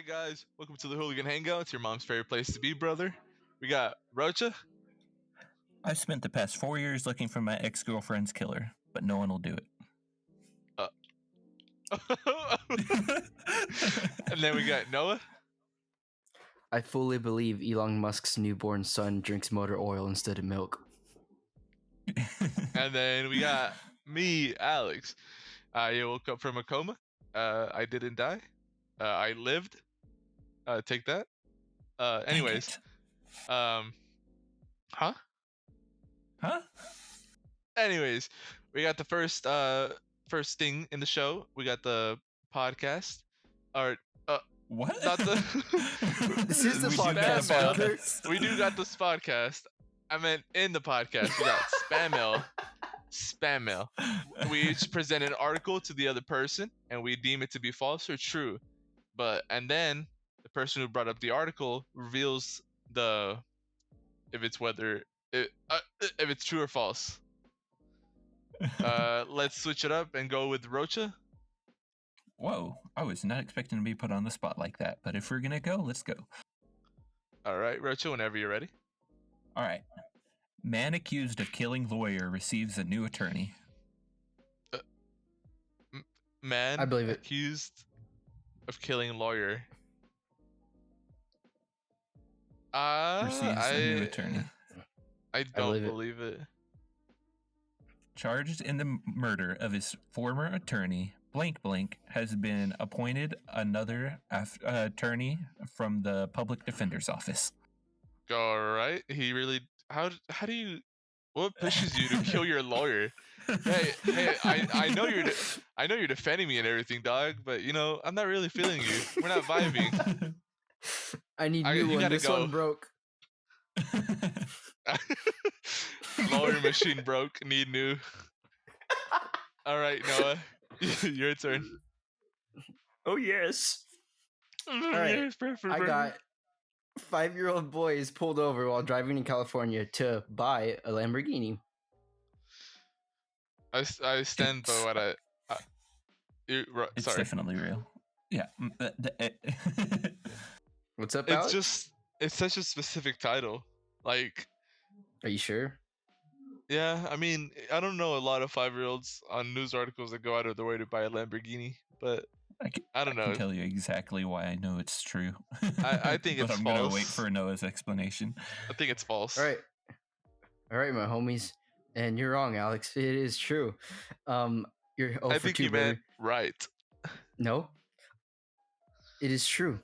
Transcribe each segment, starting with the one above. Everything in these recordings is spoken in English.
guys, welcome to the Hooligan Hangout. It's your mom's favorite place to be, brother. We got Rocha. I've spent the past 4 years looking for my ex-girlfriend's killer, but no one will do it. And then we got Noah. I fully believe Elon Musk's newborn son drinks motor oil instead of milk. And then we got me, Alex. I woke up from a coma. I didn't die. I lived. Take that. Anyways. Huh? Huh? Anyways, we got the first thing in the show. We got the podcast. Or What? not the This is the We do podcast, got a brother. podcast. we do got this podcast. I meant in the podcast. We got spam mail. Spam mail. We each present an article to the other person, and we deem it to be false or true. And then the person who brought up the article reveals if it's true or false. Let's switch it up and go with Rocha. Whoa, I was not expecting to be put on the spot like that, but if we're gonna go, let's go. All right, Rocha, whenever you're ready. All right. Man accused of killing lawyer receives a new attorney. Man I believe it. accused of killing lawyer. Receives a new attorney. I don't believe it. Charged in the murder of his former attorney, blank blank, has been appointed another attorney from the public defender's office. All right, he really. How do you? What pushes you to kill your lawyer? Hey, I know you're defending me and everything, dog. But I'm not really feeling you. We're not vibing. I need You new one. gotta This go. one broke. Lawyer machine broke. Need new. All right, Noah, your turn. Oh yes. All right. I got 5-year-old boys pulled over while driving in California to buy a Lamborghini. I stand by what I. It's Sorry. definitely real. Yeah. What's up, Alex? It's such a specific title. Like, Are you sure? yeah, I mean, I don't know a lot of 5-year-olds on news articles that go out of their way to buy a Lamborghini, but I don't know. I can tell you exactly why I know it's true. I think but it's I'm false. gonna wait for Noah's explanation. I think it's false. All right, my homies. And you're wrong, Alex. It is true. You're I for think 2, you brother. meant right. No. It is true.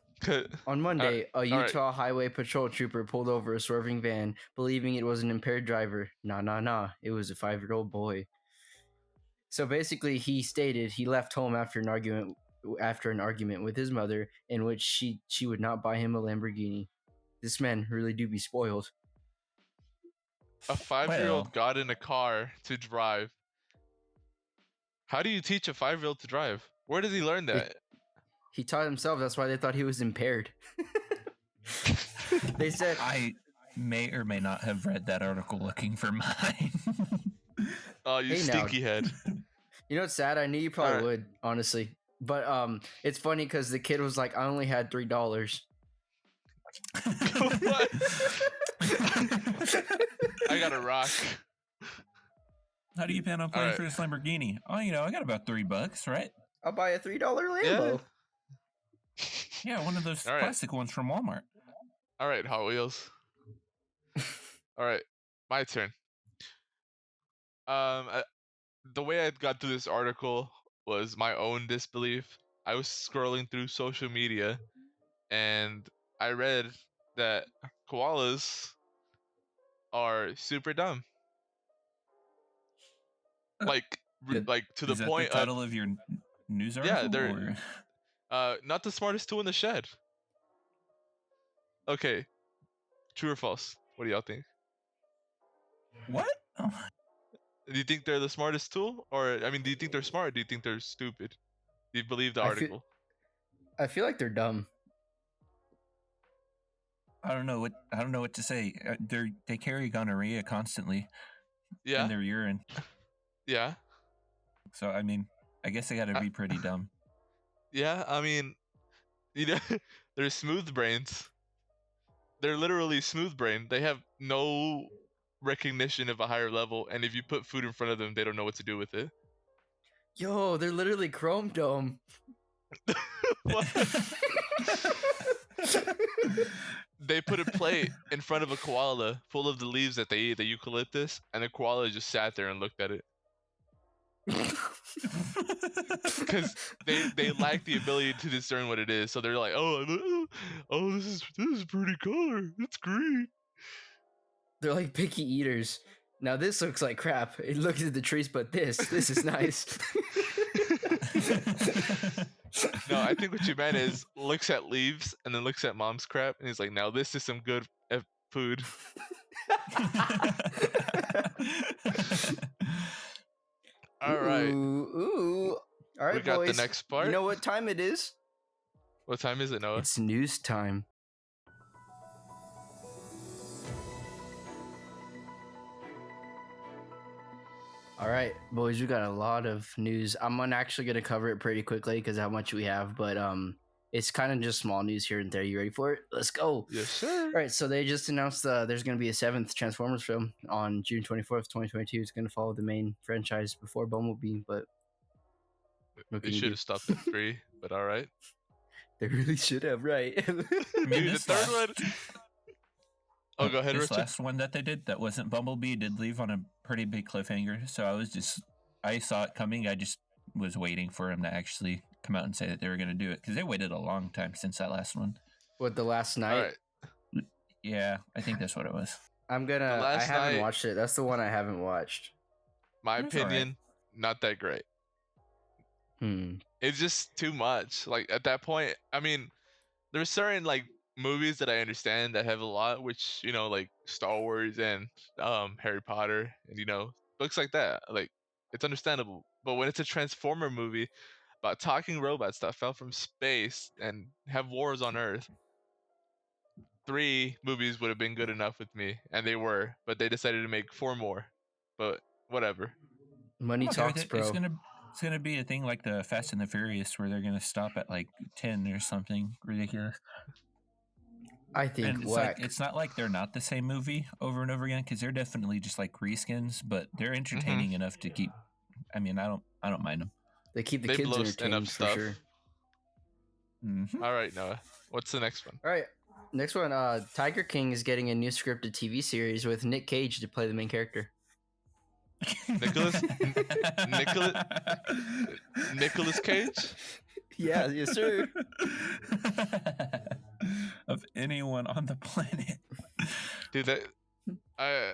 On Monday, a Utah Highway Patrol trooper pulled over a swerving van, believing it was an impaired driver. Nah. It was a 5-year-old boy. So basically, he stated he left home after an argument with his mother, in which she would not buy him a Lamborghini. This man really do be spoiled. A 5-year-old got in a car to drive. How do you teach a 5-year-old to drive? Where did he learn that? He taught himself. That's why they thought he was impaired. They said I may or may not have read that article looking for mine. Oh, you stinky head. You know what's sad? I knew you probably would, honestly. But it's funny because the kid was like, I only had $3. What? I got a rock. How do you plan on paying for this Lamborghini? Oh, I got about $3, right? I'll buy a $3 Lambo. Yeah, one of those plastic ones from Walmart. All right, Hot Wheels. All right, my turn. The way I got to this article was my own disbelief. I was scrolling through social media, and I read that koalas are super dumb. Like to the point the title of your news article? Yeah, they're not the smartest tool in the shed. Okay, true or false? What do y'all think? What? Oh. Do you think they're the smartest tool, or do you think they're smart? Or do you think they're stupid? Do you believe the article? I feel like they're dumb. I don't know what to say. They carry gonorrhea constantly. Yeah. In their urine. Yeah. So I guess they got to be pretty dumb. Yeah, They're smooth brains. They're literally smooth brain. They have no recognition of a higher level, and if you put food in front of them, they don't know what to do with it. Yo, they're literally Chrome Dome. What? They put a plate in front of a koala full of the leaves that they eat, the eucalyptus, and the koala just sat there and looked at it. Because they lack the ability to discern what it is, so they're like, oh, this is pretty color. It's green. They're like picky eaters. Now this looks like crap. It looks at the trees, but this is nice. No, I think what you meant is looks at leaves and then looks at mom's crap, and he's like, now this is some good food. All right. Ooh. All right, we got boys. the next part. You know what time it is? What time is it, Noah? It's news time. All right, boys, we got a lot of news. I'm actually going to cover it pretty quickly because how much we have, but it's kind of just small news here and there. You ready for it? Let's go. Yes, sir. All right, so they just announced there's going to be a 7th Transformers film on June 24th, 2022. It's going to follow the main franchise before Bumblebee, but they should have stopped at 3, but all right. They really should have, right? Maybe the third one. Oh, go ahead, This Richard. last one that they did that wasn't Bumblebee did leave on a pretty big cliffhanger. So I saw it coming. I just was waiting for him to actually come out and say that they were going to do it because they waited a long time since that last one. What, the last night? Right. Yeah, I think that's what it was. I haven't watched it. That's the one I haven't watched. My That's opinion, not that great. It's just too much. Like at that point, I mean, there's certain like movies that I understand that have a lot, which like Star Wars and Harry Potter and books like that. Like it's understandable. But when it's a Transformer movie about talking robots that fell from space and have wars on Earth, 3 movies would have been good enough with me, and they were. But they decided to make 4 more. But whatever. Money talks, bro. It's gonna be a thing like the Fast and the Furious where they're gonna stop at like 10 or something ridiculous. I think it's not like they're not the same movie over and over again because they're definitely just like reskins, but they're entertaining enough to keep. I mean, I don't mind them. They keep the kids entertained for sure. Mm-hmm. All right, Noah. What's the next one? All right, next one. Tiger King is getting a new scripted TV series with Nick Cage to play the main character. Nicholas Cage? Yeah, yes, sir. Of anyone on the planet, dude, that I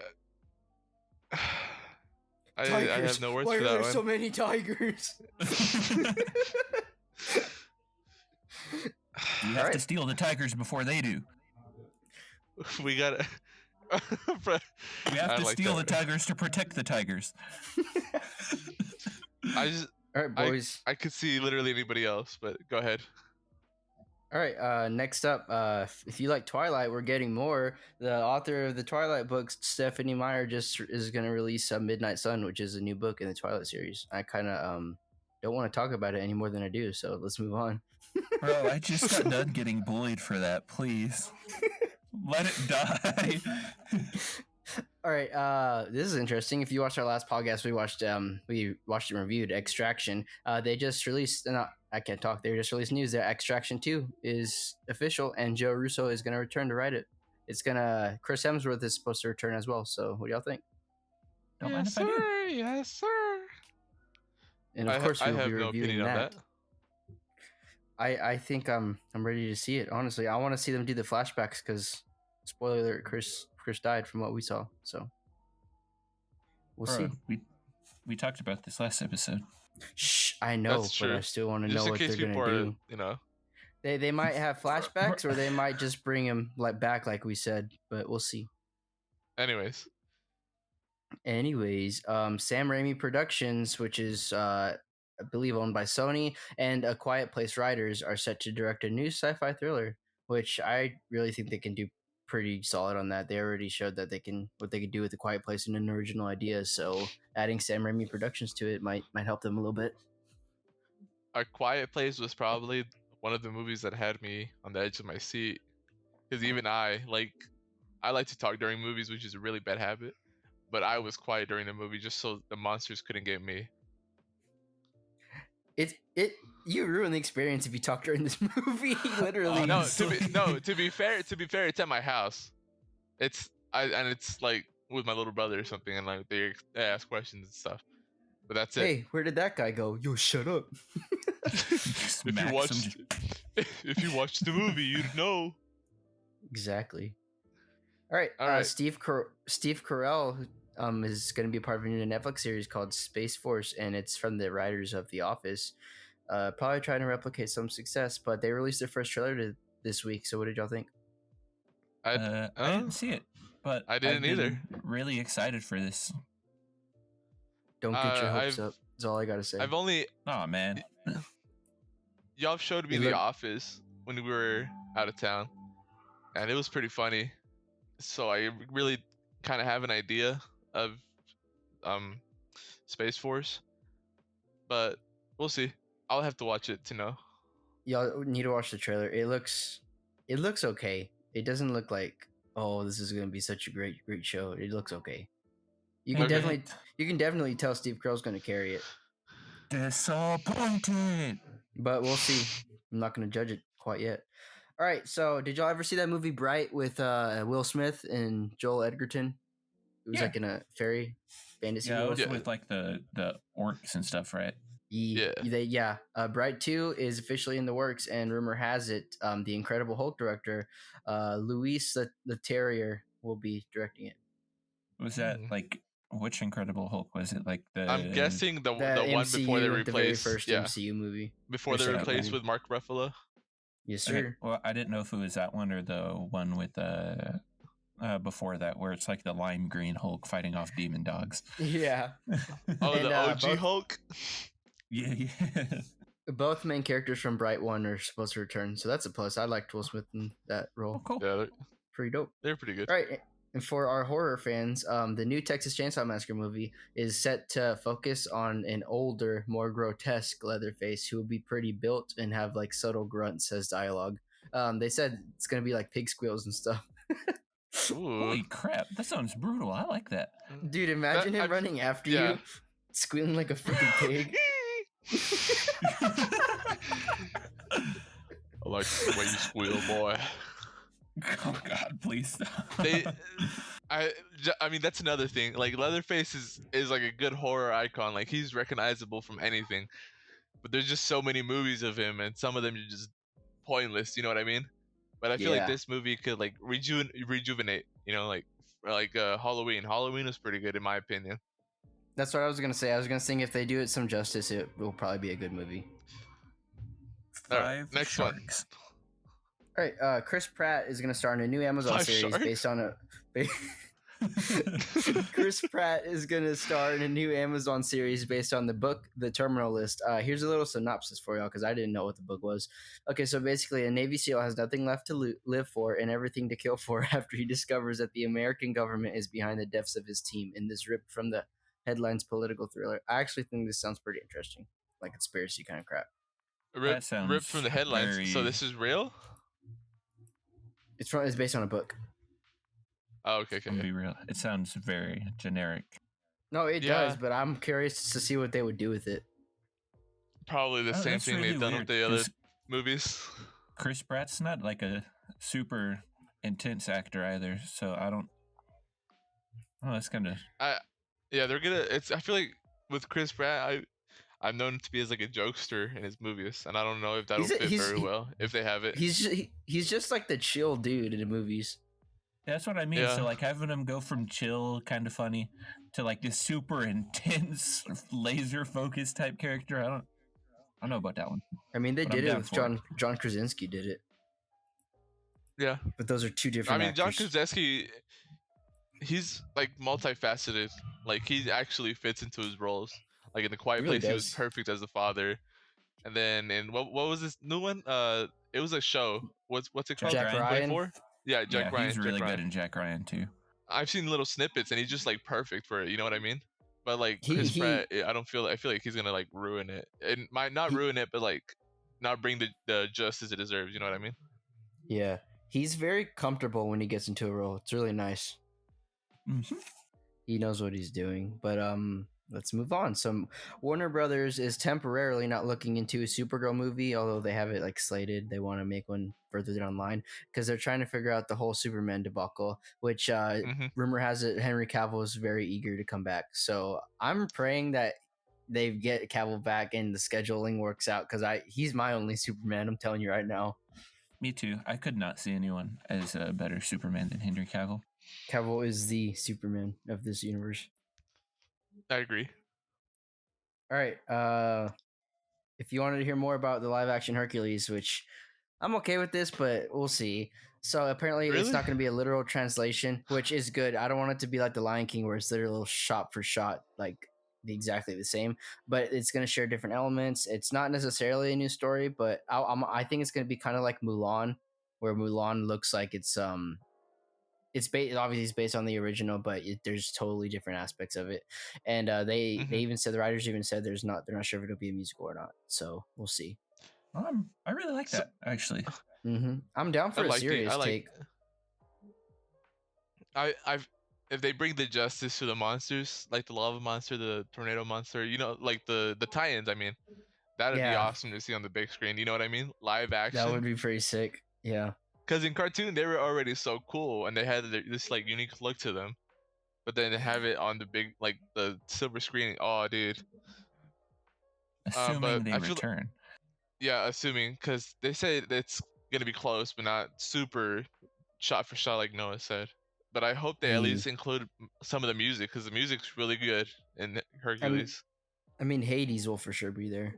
have no words for that one. Why are there so many tigers? You have to steal the tigers before they do. We gotta. We have to steal the tigers to protect the tigers. All right, boys. I could see literally anybody else, but go ahead. All right. Next up, if you like Twilight, we're getting more. The author of the Twilight books, Stephanie Meyer, just is going to release Midnight Sun, which is a new book in the Twilight series. I kind of don't want to talk about it any more than I do, so let's move on. Bro, I just got done getting bullied for that. Please. Let it die. All right, this is interesting. If you watched our last podcast, we watched and reviewed Extraction. They just released. I can't talk. They just released news that Extraction 2 is official, and Joe Russo is going to return to write it. Chris Hemsworth is supposed to return as well. So, what do y'all think? Don't mind if I do. Yes, sir. And of course, we'll be reviewing that. On that. I think I'm ready to see it. Honestly, I want to see them do the flashbacks because, spoiler alert, Chris died from what we saw. So we'll see. We talked about this last episode. Shh, I know, but I still want to know what they're gonna do. They might have flashbacks, or they might just bring him back, like we said. But we'll see. Anyways, Sam Raimi Productions, which is I believe owned by Sony, and A Quiet Place writers are set to direct a new sci-fi thriller, which I really think they can do pretty solid on that. They already showed that what they could do with A Quiet Place and an original idea. So adding Sam Raimi Productions to it might help them a little bit. A Quiet Place was probably one of the movies that had me on the edge of my seat. Because even I like to talk during movies, which is a really bad habit. But I was quiet during the movie just so the monsters couldn't get me. You ruin the experience if you talk during this movie. Literally. No, to be fair, it's at my house. It's like with my little brother or something, and like they ask questions and stuff. But that's it. Hey, where did that guy go? Yo, shut up. If you watched the movie, you'd know. Exactly. All right. Steve Carell is going to be a part of a new Netflix series called Space Force, and it's from the writers of The Office. Probably trying to replicate some success, but they released their first trailer this week. So what did y'all think? I didn't see it, but I didn't either. Really excited for this. Don't get your hopes up. That's all I gotta say. I've only. Oh man. Y'all showed me The Office when we were out of town, and it was pretty funny. So I really kind of have an idea of Space Force, but we'll see. I'll have to watch it to know. Y'all need to watch the trailer. It looks okay. It doesn't look like, oh, this is gonna be such a great show. It looks okay. You can definitely tell Steve Carell's gonna carry it. Disappointed. But we'll see. I'm not gonna judge it quite yet. All right. So did y'all ever see that movie Bright with Will Smith and Joel Edgerton? It was like in a fairy fantasy. Yeah, it was with like the orcs and stuff, right? Yeah. Bright 2 is officially in the works, and rumor has it the Incredible Hulk director, Luis Leterrier, will be directing it. Was that like which Incredible Hulk was it? Like the I'm guessing the MCU, one before they replaced the very first MCU movie before they replaced with Mark Ruffalo. Yes, sir. Okay. Well, I didn't know if it was that one or the one with before that, where it's like the lime green Hulk fighting off demon dogs. Yeah. Oh, and, the OG Hulk. Yeah. Both main characters from Bright 1 are supposed to return, so that's a plus. I liked Will Smith in that role. Oh, cool. Yeah, pretty dope. They're pretty good. All right. And for our horror fans, the new Texas Chainsaw Massacre movie is set to focus on an older, more grotesque Leatherface who will be pretty built and have like subtle grunts as dialogue. They said it's going to be like pig squeals and stuff. Holy crap. That sounds brutal. I like that. Dude, imagine him running after you, squealing like a freaking pig. I like the way you squeal, boy. Oh God, please stop. I mean, that's another thing. Like Leatherface is like a good horror icon. Like he's recognizable from anything. But there's just so many movies of him, and some of them are just pointless. You know what I mean? But I feel like this movie could like rejuvenate. You know, like Halloween. Halloween was pretty good in my opinion. That's what I was gonna say. I was gonna think if they do it some justice, it will probably be a good movie. All right, next sharks. All right, Chris Pratt is gonna star in a new Amazon series based on a. Chris Pratt is gonna star in a new Amazon series based on the book The Terminal List. Here's a little synopsis for y'all because I didn't know what the book was. Okay, so basically, a Navy SEAL has nothing left to live for and everything to kill for after he discovers that the American government is behind the deaths of his team. In this ripped from the headlines political thriller, I actually think this sounds pretty interesting, like conspiracy kind of crap. Ripped from the headlines. So this is real? It's based on a book. Oh, okay. Be real. It sounds very generic. No, it does, but I'm curious to see what they would do with it. Probably the same thing they've done with the other movies. Chris Pratt's not like a super intense actor either, so I don't. Oh, that's kind of. They're gonna. I feel like with Chris Pratt, I've known him to be as like a jokester in his movies, and I don't know if that'll fit very well if they have it. He's just like the chill dude in the movies. Yeah, that's what I mean. Yeah. So like having him go from chill, kind of funny, to like this super intense, laser focused type character. I don't know about that one. I mean, they did it with John Krasinski. Did it? Yeah, but those are two different. actors. John Krasinski, he's like multifaceted. Like he actually fits into his roles. Like in The Quiet Place, he was perfect as the father. And then in what was this new one? It was a show. What's it called? Jack Ryan. Yeah, Jack Ryan. He's really good in Jack Ryan too. I've seen little snippets, and he's just like perfect for it. You know what I mean? But like Chris Pratt, I feel like he's gonna like ruin it. It might not ruin it, but like not bring the justice it deserves. You know what I mean? Yeah, he's very comfortable when he gets into a role. It's really nice. Mm-hmm. He knows what he's doing. But let's move on. So Warner Brothers is temporarily not looking into a Supergirl movie, although they have it like slated. They want to make one further down the line because they're trying to figure out the whole Superman debacle, which rumor has it Henry Cavill is very eager to come back. So I'm praying that they get Cavill back and the scheduling works out because he's my only Superman. I'm telling you right now. Me too. I could not see anyone as a better Superman than Henry Cavill. Cavill is the Superman of this universe. I agree. All right. If you wanted to hear more about the live action Hercules, which I'm okay with this, but we'll see. So apparently it's not going to be a literal translation, which is good. I don't want it to be like the Lion King where it's literal shot for shot, like exactly the same, but it's going to share different elements. It's not necessarily a new story, but I think it's going to be kind of like Mulan, where Mulan looks like it's obviously it's based on the original, but there's totally different aspects of it. And they even said, the writers even said they're not sure if it'll be a musical or not. So we'll see. I really like that actually. I'm down for a serious take. If they bring the justice to the monsters, like the lava monster, the tornado monster, like the tie-ins, I mean, that'd be awesome to see on the big screen. You know what I mean? Live action. That would be pretty sick. Yeah. Because in cartoon they were already so cool and they had this like unique look to them, but then to have it on the big like the silver screen, oh dude. Assuming they return. Yeah, assuming, because they say it's gonna be close, but not super shot for shot like Noah said. But I hope they at least include some of the music because the music's really good in Hercules. I mean, Hades will for sure be there.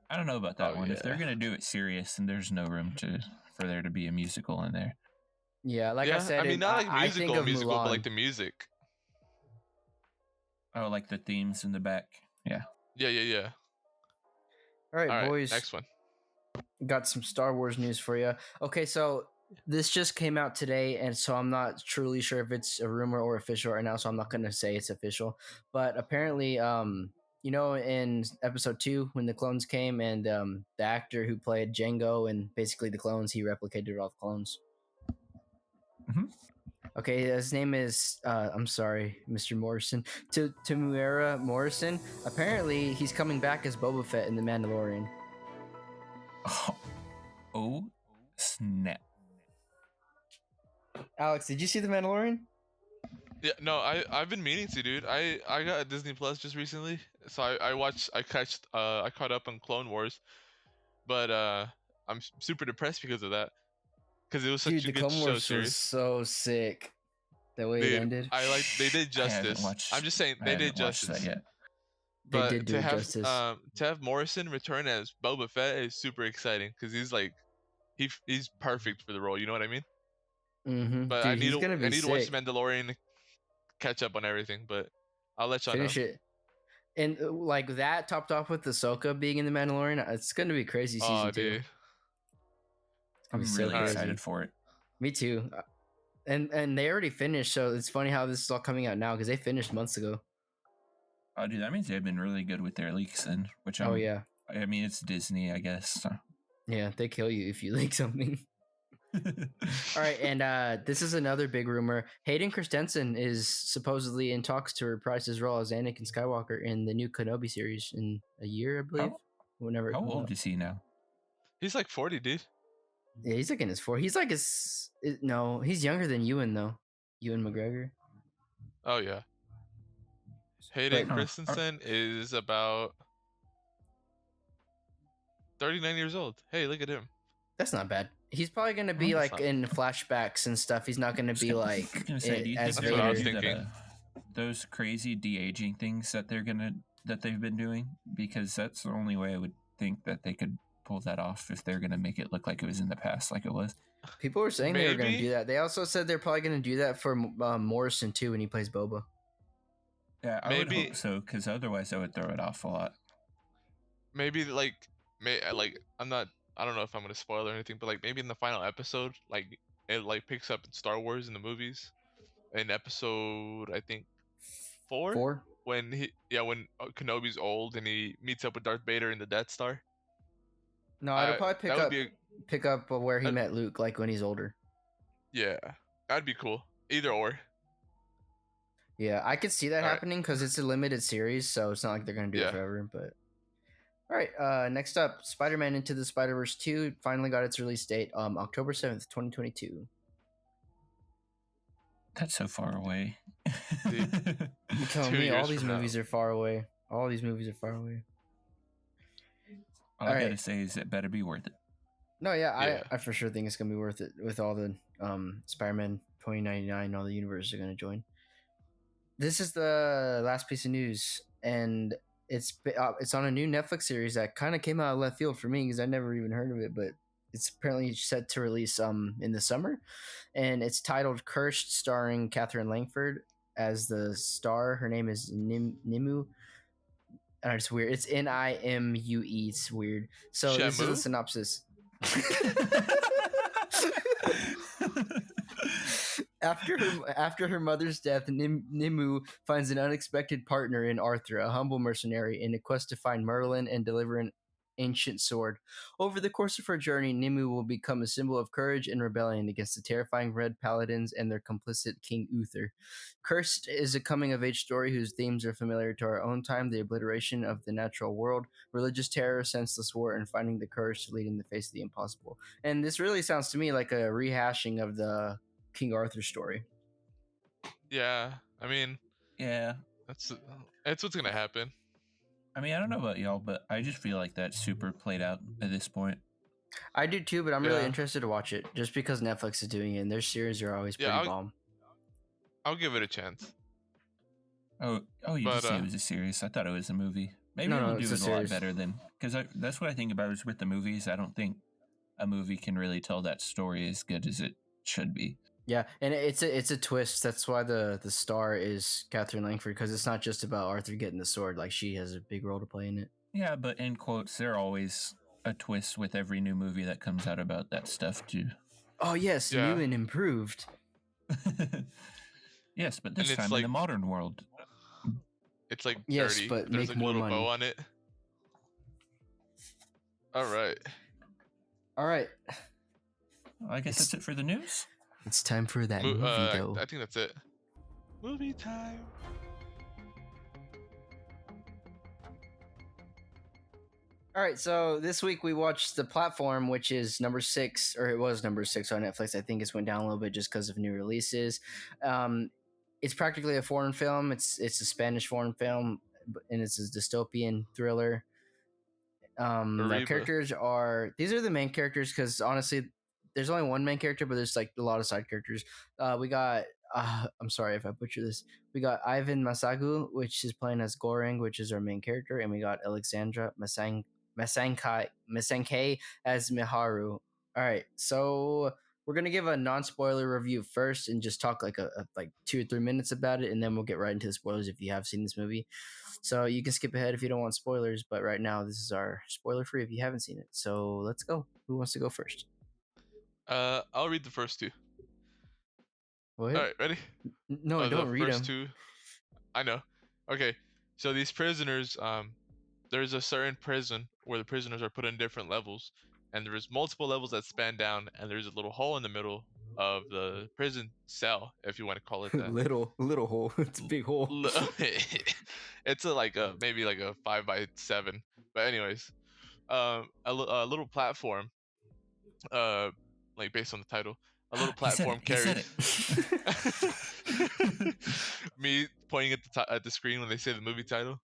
I don't know about that one. Yeah. If they're gonna do it serious, then there's no room for there to be a musical in there. Yeah, I said, I mean, not like musical, but like the music. Oh, like the themes in the back. Yeah. Yeah. All right, boys. Next one. Got some Star Wars news for you. Okay, so this just came out today, and so I'm not truly sure if it's a rumor or official right now, so I'm not going to say it's official. But apparently, in episode 2, when the clones came, and the actor who played Jango and basically the clones, he replicated all the clones. Mm-hmm. Okay, his name is, I'm sorry, Mr. Morrison. Temuera Morrison. Apparently, he's coming back as Boba Fett in The Mandalorian. Oh, snap. Alex, did you see The Mandalorian? Yeah, no, I've been meaning to, dude. I got a Disney Plus just recently, so I caught up on Clone Wars, but I'm super depressed because of that, because it was such a good show series. Was so sick. The way it ended. They did justice. I'm just saying they did justice. That yet. But they did do justice. To have Morrison return as Boba Fett is super exciting because he's like he's perfect for the role. You know what I mean? Mm-hmm. But Dude, I need to watch The Mandalorian to catch up on everything. But I'll let y'all finish it. And like that topped off with Ahsoka being in The Mandalorian, it's gonna be crazy season 2. Dude. I'm really excited for it. Me too. And they already finished, so it's funny how this is all coming out now because they finished months ago. Oh, dude, that means they've been really good with their leaks, and yeah. I mean, it's Disney, I guess. So. Yeah, they kill you if you leak something. All right, and this is another big rumor. Hayden Christensen is supposedly in talks to reprise his role as Anakin Skywalker in the new Kenobi series in a year, I believe. How old is he now? He's like 40, dude. Yeah, he's like in his 40s. He's like no, he's younger than Ewan though. Ewan McGregor. Oh yeah. Hayden Christensen is about 39 years old. Hey, look at him. That's not bad. He's probably going to be like in flashbacks and stuff. He's not going to be like as Vader. What I was thinking. Those crazy de-aging things that they've been doing, because that's the only way I would think that they could pull that off if they're going to make it look like it was in the past, like it was. People were saying they were going to do that. They also said they're probably going to do that for Morrison too when he plays Boba. Yeah, I would hope so, because otherwise I would throw it off a lot. Maybe I don't know if I'm gonna spoil or anything, but like maybe in the final episode, like it like picks up in Star Wars in the movies, in episode I think 4, when when Kenobi's old and he meets up with Darth Vader in the Death Star. No, it'll probably pick up where he met Luke, like when he's older. Yeah, that'd be cool. Either or. Yeah, I could see that happening because it's a limited series, so it's not like they're gonna do it forever. But all right, next up, Spider-Man Into the Spider-Verse 2 finally got its release date, October 7th, 2022. That's so far away. You telling me all these movies are far away? All these movies are far away. All I gotta say is it better be worth it. No, yeah, I for sure think it's gonna be worth it with all the Spider-Man 2099, all the universes are gonna join. This is the last piece of news, and it's on a new Netflix series that kind of came out of left field for me because I never even heard of it, but it's apparently set to release in the summer, and it's titled Cursed, starring Catherine Langford as the star. Her name is Nimue. It's weird. It's Nimue. It's weird. So Shamu? This is a synopsis. After her mother's death, Nimue finds an unexpected partner in Arthur, a humble mercenary, in a quest to find Merlin and deliver an ancient sword. Over the course of her journey, Nimue will become a symbol of courage and rebellion against the terrifying Red Paladins and their complicit King Uther. Cursed is a coming-of-age story whose themes are familiar to our own time: the obliteration of the natural world, religious terror, senseless war, and finding the courage to lead in the face of the impossible. And this really sounds to me like a rehashing of the King Arthur story. Yeah, I mean, yeah, that's what's gonna happen. I mean, I don't know about y'all, but I just feel like that's super played out at this point. I do too, but I'm really interested to watch it just because Netflix is doing it, and their series are always pretty bomb. I'll give it a chance. Oh, you just say it was a series. I thought it was a movie. Maybe it'll do it a lot better than, because that's what I think about is with the movies. I don't think a movie can really tell that story as good as it should be. Yeah, and it's a twist. That's why the star is Catherine Langford, because it's not just about Arthur getting the sword. Like, she has a big role to play in it. Yeah, but in quotes, there are always a twist with every new movie that comes out about that stuff too. Oh yes, new and improved. Yes, but this time in the modern world. It's like yes, dirty. But there's make like more a little money. bow on it. All right. Well, I guess that's it for the news. It's time for that movie, though. I think that's it. Movie time. All right, so this week we watched The Platform, which is number 6, or it was number 6 on Netflix. I think it's went down a little bit just because of new releases. It's practically a foreign film. It's a Spanish foreign film, and it's a dystopian thriller. The characters these are the main characters, because honestly, there's only one main character, but there's like a lot of side characters. We got I'm sorry if I butcher this. We got Ivan Masagu, which is playing as Goreng, which is our main character, and we got Alexandra Masankei as Miharu. All right, so we're gonna give a non-spoiler review first and just talk like like 2 or 3 minutes about it, and then we'll get right into the spoilers if you have seen this movie. So you can skip ahead if you don't want spoilers, but right now this is our spoiler free if you haven't seen it. So let's go. Who wants to go first? I'll read the first 2. What? All right, ready? No, don't read them. First 2. I know. Okay, so these prisoners, there's a certain prison where the prisoners are put in different levels, and there's multiple levels that span down, and there's a little hole in the middle of the prison cell, if you want to call it that. little hole. It's a big hole. It's maybe like a 5x7. But anyways, a little platform, like based on the title, a little platform carries. Me pointing at the screen when they say the movie title.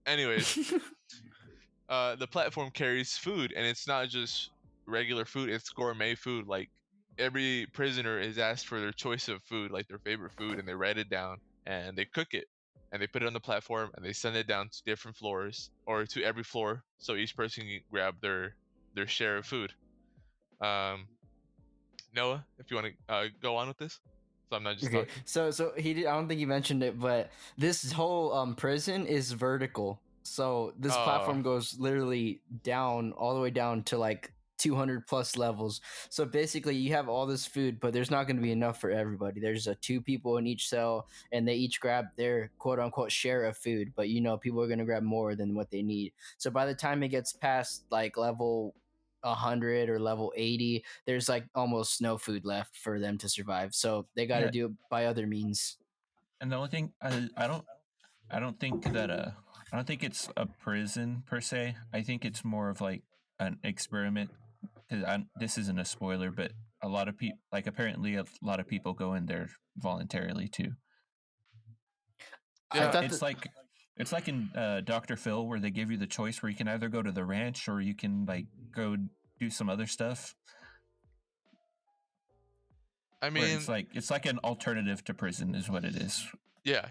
Anyways, the platform carries food, and it's not just regular food, it's gourmet food. Like, every prisoner is asked for their choice of food, like their favorite food, and they write it down and they cook it and they put it on the platform and they send it down to different floors, or to every floor, so each person can grab their share of food. Noah, if you want to go on with this, so I'm not just talking. So I don't think he mentioned it, but this whole prison is vertical. So this platform goes literally down, all the way down to like 200 plus levels. So basically you have all this food, but there's not going to be enough for everybody. There's 2 people in each cell, and they each grab their quote unquote share of food, but people are going to grab more than what they need. So by the time it gets past like level 100 or level 80, there's like almost no food left for them to survive. So they got to do it by other means. And the only thing I don't think that I don't think it's a prison per se. I think it's more of like an experiment. Because this isn't a spoiler, but a lot of people, like apparently a lot of people go in there voluntarily too. Yeah. So it's like in Dr. Phil, where they give you the choice where you can either go to the ranch or you can like go do some other stuff. I mean, it's like an alternative to prison, is what it is. Yeah.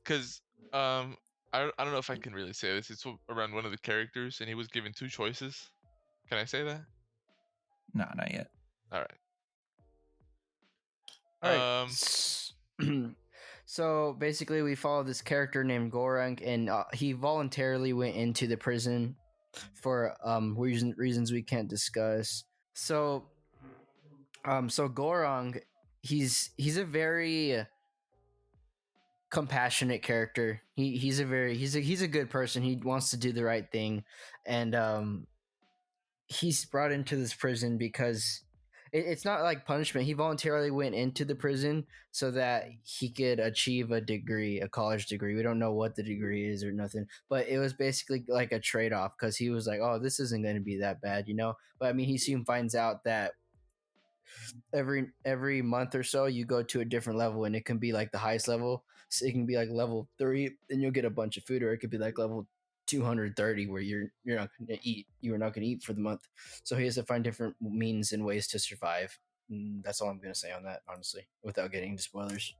Because I don't know if I can really say this. It's around one of the characters, and he was given 2 choices. Can I say that? No, not yet. All right. So basically, we follow this character named Gorung, and he voluntarily went into the prison for reasons we can't discuss. So Gorung, he's a very compassionate character. He's a good person. He wants to do the right thing, and he's brought into this prison because it's not like punishment. He voluntarily went into the prison so that he could achieve a degree, a college degree. We don't know what the degree is or nothing, but it was basically like a trade-off because he was like, oh, this isn't going to be that bad, you know? But I mean, he soon finds out that every month or so you go to a different level, and it can be like the highest level. So it can be like level 3, and you'll get a bunch of food, or it could be like level 230 where you're not going to eat. You are not going to eat for the month. So he has to find different means and ways to survive. That's all I'm going to say on that, honestly, without getting into spoilers.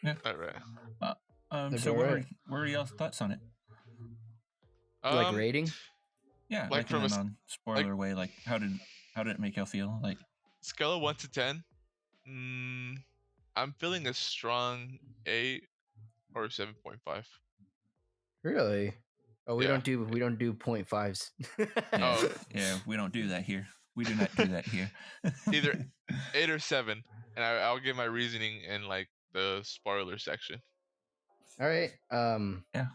Yeah. All right. So what are y'all's thoughts on it? Like rating? Yeah, like from a non-spoiler way. Like how did it make y'all feel? Like scale of 1 to 10. I'm feeling a strong 8 or 7.5. Really? Oh, we don't do 0.5s. Yeah, we don't do that here. We do not do that here. Either 8 or 7, and I'll give my reasoning in like the spoiler section. All right. Yeah.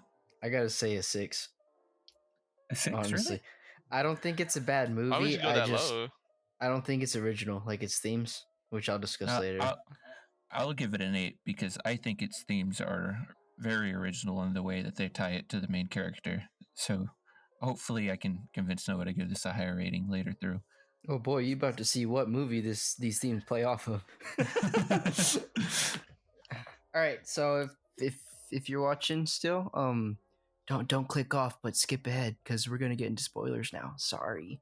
I gotta say a 6. A 6, honestly. Really? I don't think it's a bad movie. Why would you go that low? I don't think it's original, like its themes, which I'll discuss later. I'll give it an 8 because I think its themes are very original in the way that they tie it to the main character. So hopefully I can convince Noah to give this a higher rating later through. Oh boy, you about to see what movie these themes play off of. All right, so if you're watching still, don't click off, but skip ahead because we're gonna get into spoilers now. Sorry.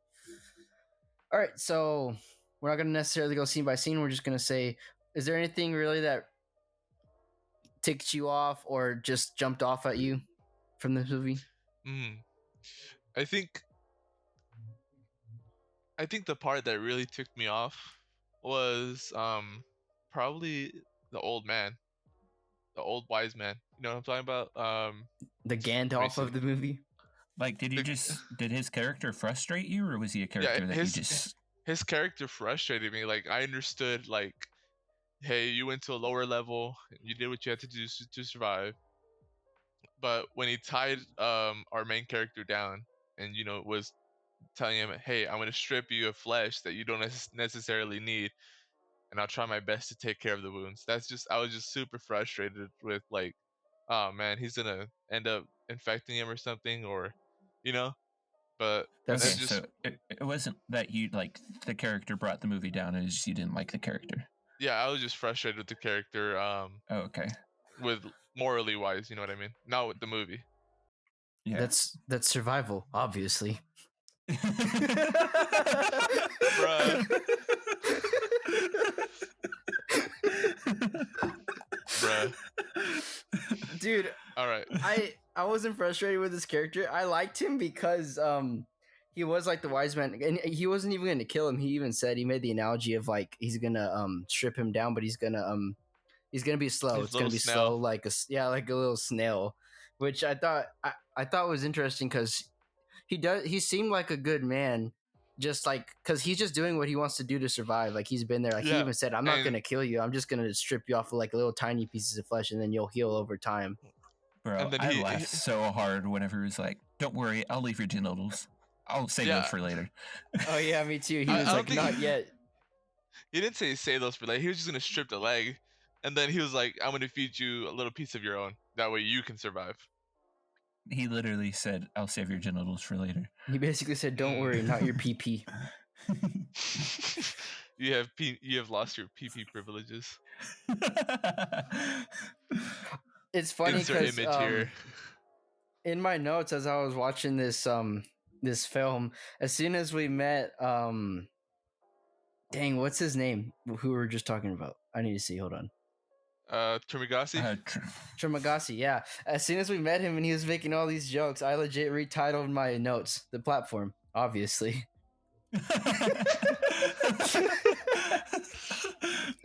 All right, so we're not gonna necessarily go scene by scene. We're just gonna say, is there anything really that ticked you off or just jumped off at you from this movie? I think the part that really ticked me off was probably the old man, the old wise man. You know what I'm talking about? The Gandalf of the movie. Like, did his character frustrate you, or was he a character that you just? His character frustrated me. Like, I understood, like, hey, you went to a lower level, you did what you had to do to survive. But when he tied our main character down, and was telling him, hey, I'm gonna strip you of flesh that you don't necessarily need, and I'll try my best to take care of the wounds. I was just super frustrated with, like, oh man, he's gonna end up infecting him or something, or but that's okay, so it wasn't that you like the character brought the movie down, it was just you didn't like the character. Yeah, I was just frustrated with the character. Okay. With morally wise, you know what I mean? Not with the movie. Yeah. That's survival, obviously. Bruh. Dude, all right. I wasn't frustrated with this character. I liked him because he was like the wise man, and he wasn't even going to kill him. He even said, he made the analogy of like he's gonna strip him down, but he's gonna be slow. It's gonna be slow, like a little snail, which I thought was interesting because he seemed like a good man, just like because he's just doing what he wants to do to survive. Like he's been there. Like he even said, I'm not gonna kill you. I'm just gonna strip you off of like little tiny pieces of flesh, and then you'll heal over time. Bro, I laughed so hard whenever he was like, "Don't worry, I'll leave your genitals." I'll save those for later. Oh yeah, me too. He was like, not yet. He didn't say save those for later. He was just gonna strip the leg, and then he was like, "I'm gonna feed you a little piece of your own. That way you can survive." He literally said, "I'll save your genitals for later." He basically said, "Don't worry, not your PP." You have lost your PP privileges. It's funny because in my notes as I was watching this this film, as soon as we met, dang, what's his name? Who we were just talking about? I need to see. Hold on. Trimagasi. Trimagasi, yeah. As soon as we met him and he was making all these jokes, I legit retitled my notes. The platform, obviously.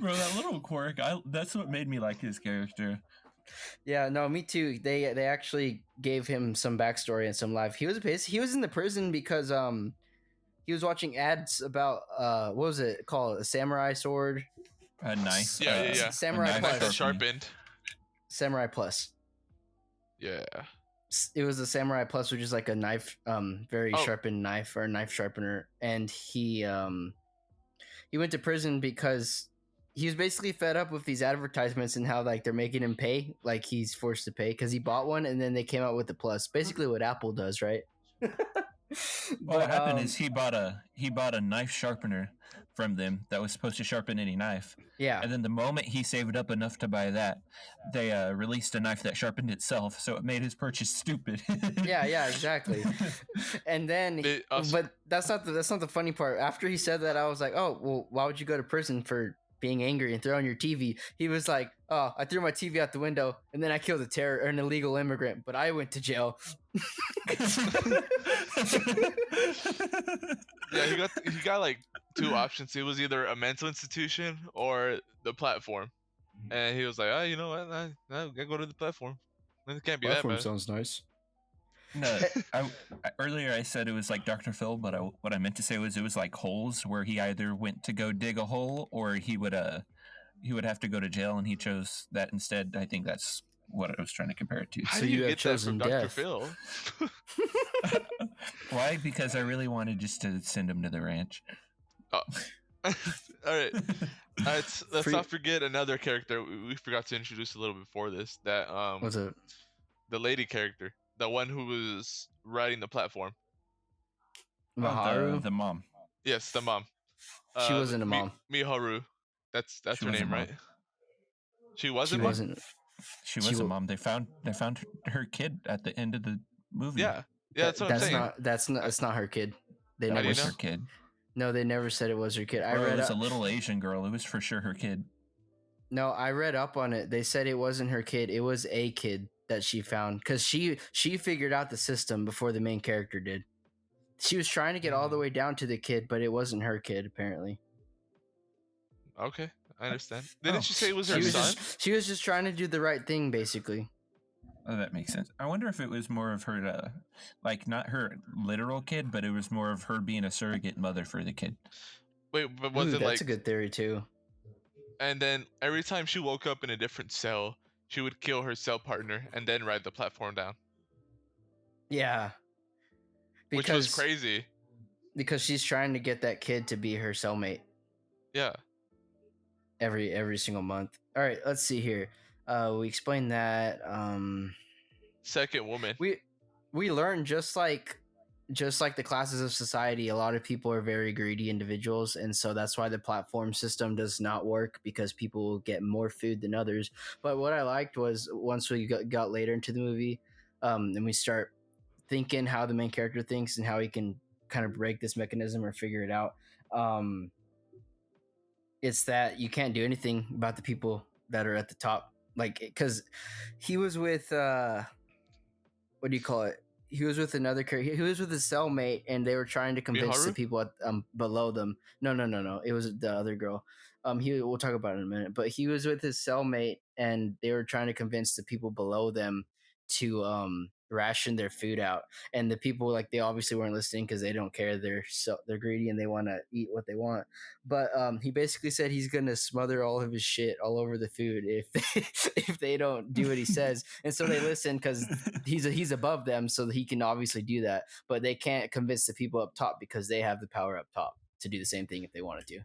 Bro, that little quirk, that's what made me like his character. Yeah, no, me too. They actually gave him some backstory and some life. He was in the prison because he was watching ads about what was it called? A samurai sword? A knife. Yeah. Samurai Plus. Sharpened. Samurai Plus. Yeah. It was a Samurai Plus, which is like a knife, very sharpened knife or a knife sharpener, and he went to prison because he was basically fed up with these advertisements and how like they're making him pay, like he's forced to pay because he bought one and then they came out with the Plus, basically what Apple does, right? What happened is he bought a knife sharpener from them that was supposed to sharpen any knife. Yeah. And then the moment he saved up enough to buy that, they released a knife that sharpened itself, so it made his purchase stupid. yeah, exactly. And then, but that's not the funny part. After he said that, I was like, oh, well, why would you go to prison for being angry and throwing your TV? He was like, oh, I threw my TV out the window and then I killed an illegal immigrant, but I went to jail. Yeah, he got like two options. It was either a mental institution or the platform, and he was like, "Oh, you know what? I gotta go to the platform. It can't be platform that bad." Sounds nice. No, earlier I said it was like Dr. Phil, but what I meant to say was it was like holes where he either went to go dig a hole or he would have to go to jail, and he chose that instead. I think that's what I was trying to compare it to. How do you get that from Dr. Phil? Why? Because I really wanted just to send him to the ranch. Oh. All right. Let's not forget another character we forgot to introduce a little before this. That what's it? The lady character, the one who was riding the platform. Miharu, the mom. Yes, the mom. She wasn't a mom. Miharu. That's her name, right? She wasn't. She was a mom. They found her kid at the end of the movie. Yeah, that's what I'm saying. That's not her kid. They never was her kid. No, they never said it was her kid. It was a little Asian girl. It was for sure her kid. No, I read up on it. They said it wasn't her kid. It was a kid that she found because she figured out the system before the main character did. She was trying to get all the way down to the kid, but it wasn't her kid apparently. Okay, I understand. Didn't she say it was her son? She was just trying to do the right thing, basically. Oh, that makes sense. I wonder if it was more of her, like not her literal kid, but it was more of her being a surrogate mother for the kid. Wait, but was it like... That's a good theory too. And then every time she woke up in a different cell, she would kill her cell partner and then ride the platform down. Yeah. Which was crazy. Because she's trying to get that kid to be her cellmate. Yeah. Every single month. All right, let's see here. We explained that. Second woman. We learned just like the classes of society, a lot of people are very greedy individuals, and so that's why the platform system does not work because people will get more food than others. But what I liked was once we got later into the movie, and we start thinking how the main character thinks and how he can kind of break this mechanism or figure it out. It's that you can't do anything about the people that are at the top, like because he was with what do you call it? He was with another character. He was with his cellmate, and they were trying to convince the people at, below them. No. It was the other girl. We'll talk about it in a minute. But he was with his cellmate, and they were trying to convince the people below them to ration their food out, and the people like they obviously weren't listening because they don't care. They're greedy and they want to eat what they want. But he basically said he's gonna smother all of his shit all over the food if they, if they don't do what he says. And so they listen because he's above them, so he can obviously do that. But they can't convince the people up top because they have the power up top to do the same thing if they wanted to.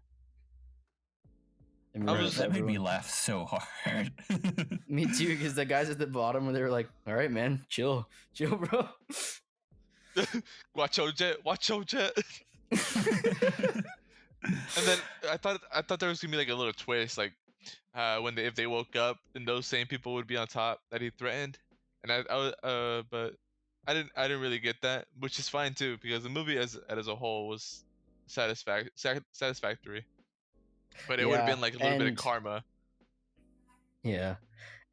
That made me laugh so hard. Me too, because the guys at the bottom, they were like, "All right, man, chill, bro." Watch out, jet! Watch out, jet! And then I thought there was gonna be like a little twist, like if they woke up, then those same people would be on top that he threatened, and but I didn't really get that, which is fine too, because the movie as a whole was satisfactory. But it would have been like a little bit of karma. Yeah.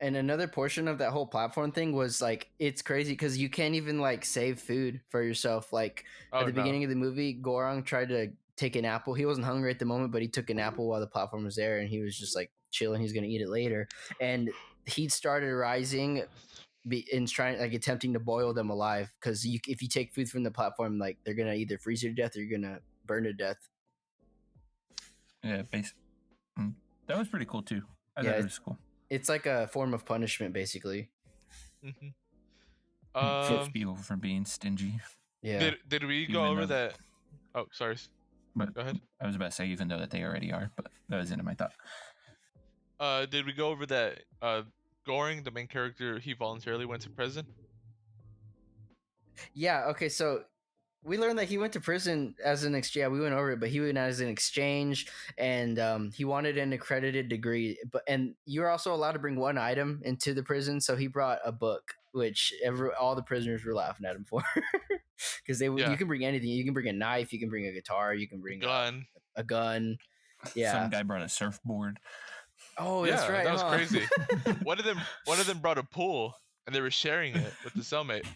And another portion of that whole platform thing was like, it's crazy because you can't even like save food for yourself. Like at the beginning of the movie, Gorong tried to take an apple. He wasn't hungry at the moment, but he took an apple while the platform was there, and he was just like chilling. He's going to eat it later. And he started rising and trying, like, attempting to boil them alive. Because if you take food from the platform, like, they're going to either freeze you to death or you're going to burn to death. Yeah, that was pretty cool too. I thought it was cool. It's like a form of punishment, basically. Keeps people from being stingy. Yeah. Did we go over that? Oh, sorry. But go ahead. I was about to say, even though that they already are, but that was into my thought. Did we go over that? Goring, the main character, he voluntarily went to prison. Yeah. Okay. So we learned that he went to prison as an exchange. Yeah, we went over it, but he went as an exchange, and he wanted an accredited degree. And you're also allowed to bring one item into the prison. So he brought a book, which all the prisoners were laughing at him for, because you can bring anything. You can bring a knife, you can bring a guitar, you can bring a gun. Yeah, some guy brought a surfboard. Oh, yeah, that's right. That was crazy. One of them brought a pool, and they were sharing it with the cellmate.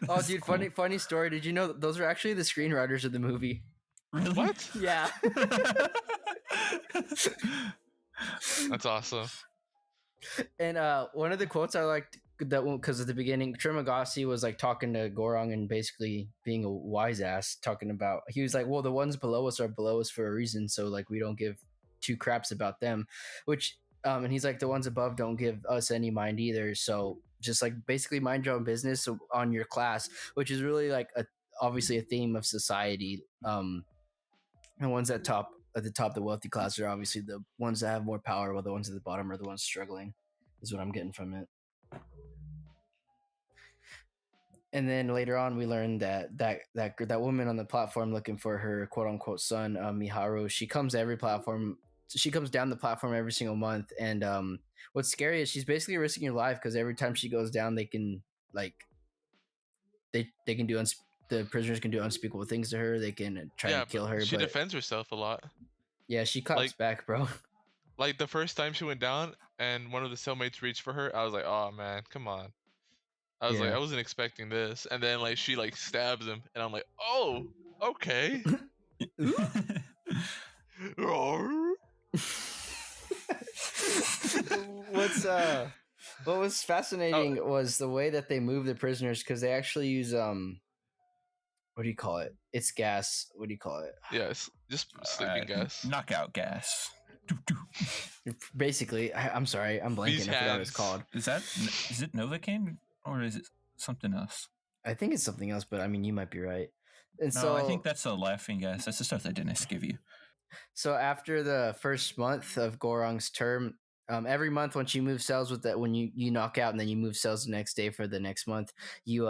Oh, dude, cool. funny story. Did you know those are actually the screenwriters of the movie? Really? What? Yeah. That's awesome. And one of the quotes I liked, that one, because at the beginning, Trimagasi was like talking to Gorong and basically being a wise ass, talking about, he was like, well, the ones below us are below us for a reason, so like we don't give two craps about them, which and he's like, the ones above don't give us any mind either, so just like basically mind your own business on your class, which is really like obviously a theme of society. The ones at the top, the wealthy class, are obviously the ones that have more power, while the ones at the bottom are the ones struggling, is what I'm getting from it. And then later on, we learned that woman on the platform looking for her quote unquote son, Miharu, she comes to every platform. She comes down the platform every single month, and what's scary is she's basically risking her life, because every time she goes down, they can like they can do the prisoners can do unspeakable things to her. They can try to kill her. She defends herself a lot. Yeah, she claps back, bro. Like the first time she went down, and one of the cellmates reached for her, I was like, "Oh man, come on." I was like, I wasn't expecting this, and then like she like stabs him, and I'm like, "Oh, okay." What was fascinating was the way that they move the prisoners, because they actually use what do you call it? It's gas. What do you call it? Yes, just sleeping gas. Knockout gas. Basically, I'm sorry, I'm blanking. I forgot what it's called. Is it Novocaine or is it something else? I think it's something else, but I mean, you might be right. And no, I think that's a laughing gas. That's the stuff that Dennis give you. So after the first month of Gorong's term, every month once you move cells with that, when you knock out and then you move cells the next day for the next month, you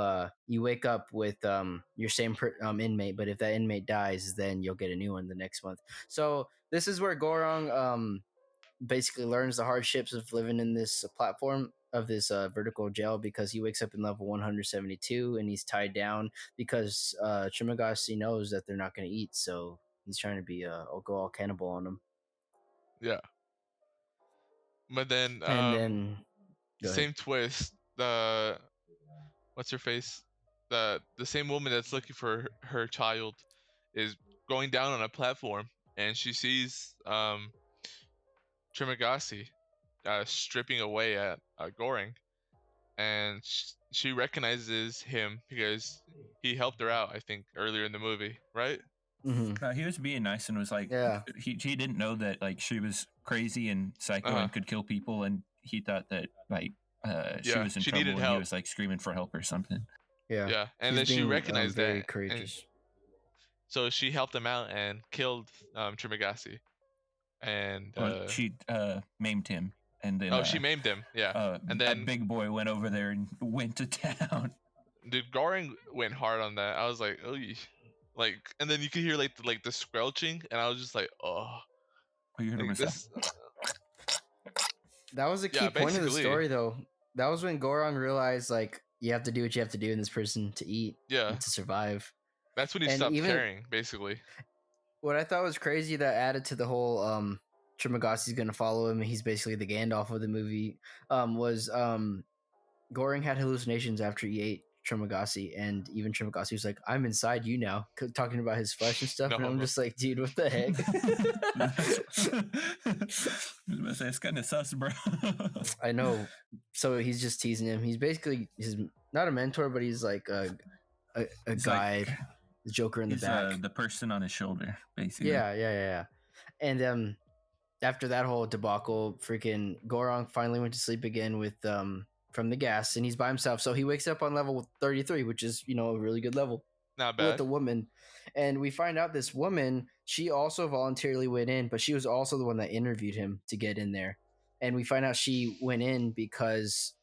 wake up with your same inmate, but if that inmate dies, then you'll get a new one the next month. So this is where Gorong basically learns the hardships of living in this platform of this vertical jail, because he wakes up in level 172 and he's tied down because Trimagasi knows that they're not going to eat, so he's trying to be go all cannibal on them. Yeah. But then, same twist. What's her face? The same woman that's looking for her child is going down on a platform, and she sees Trimagasi stripping away at Goring, and she recognizes him because he helped her out, I think, earlier in the movie, right? Mm-hmm. He was being nice and was like, Yeah. he didn't know that like she was crazy and psycho and could kill people, and he thought that like she was in she trouble needed and help. he was like screaming for help or something. Yeah. Yeah, and He's then she being, recognized very that. courageous. So she helped him out and killed Trimagasi. And she maimed him, and then she maimed him. Yeah, and then a big boy went over there and went to town. Dude, Goring went hard on that. I was like, oh, like, and then you could hear like the squelching, and I was just like, oh, you heard him this. That was a key point of the story, though. That was when Gorong realized, like, you have to do what you have to do in this prison to eat, and to survive. That's when he stopped caring, basically. What I thought was crazy that added to the whole Trimagasi's gonna follow him, and he's basically the Gandalf of the movie, was Goring had hallucinations after he ate Trimagasi, and even Trimagasi was like, I'm inside you now, talking about his flesh and stuff, and I'm just like, dude, what the heck? It's kind of sus, bro. I know. So he's just teasing him. He's basically not a mentor, but he's like a guide, like, the Joker in the back, the person on his shoulder, basically. Yeah. And after that whole debacle, freaking Gorong finally went to sleep again with from the gas, and he's by himself. So he wakes up on level 33, which is, a really good level. Not bad. With a woman. And we find out this woman, she also voluntarily went in, but she was also the one that interviewed him to get in there. And we find out she went in because,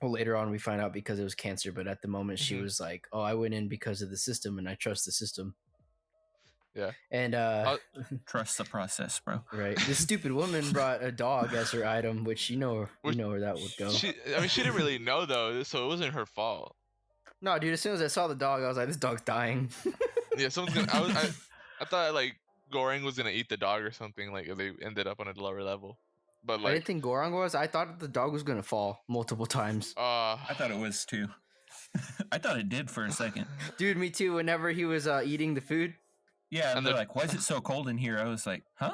well, later on we find out because it was cancer, but at the moment she was like, oh, I went in because of the system and I trust the system. Yeah. And trust the process, bro. Right. This stupid woman brought a dog as her item, which you know where that would go. She didn't really know though, so it wasn't her fault. No, dude, as soon as I saw the dog, I was like, this dog's dying. Yeah, someone's gonna I thought like Goring was gonna eat the dog or something, like if they ended up on a lower level. But like, I didn't think Gorong was. I thought the dog was gonna fall multiple times. I thought it was too. I thought it did for a second. Dude, me too. Whenever he was eating the food. Yeah, and they're like, why is it so cold in here? I was like, huh?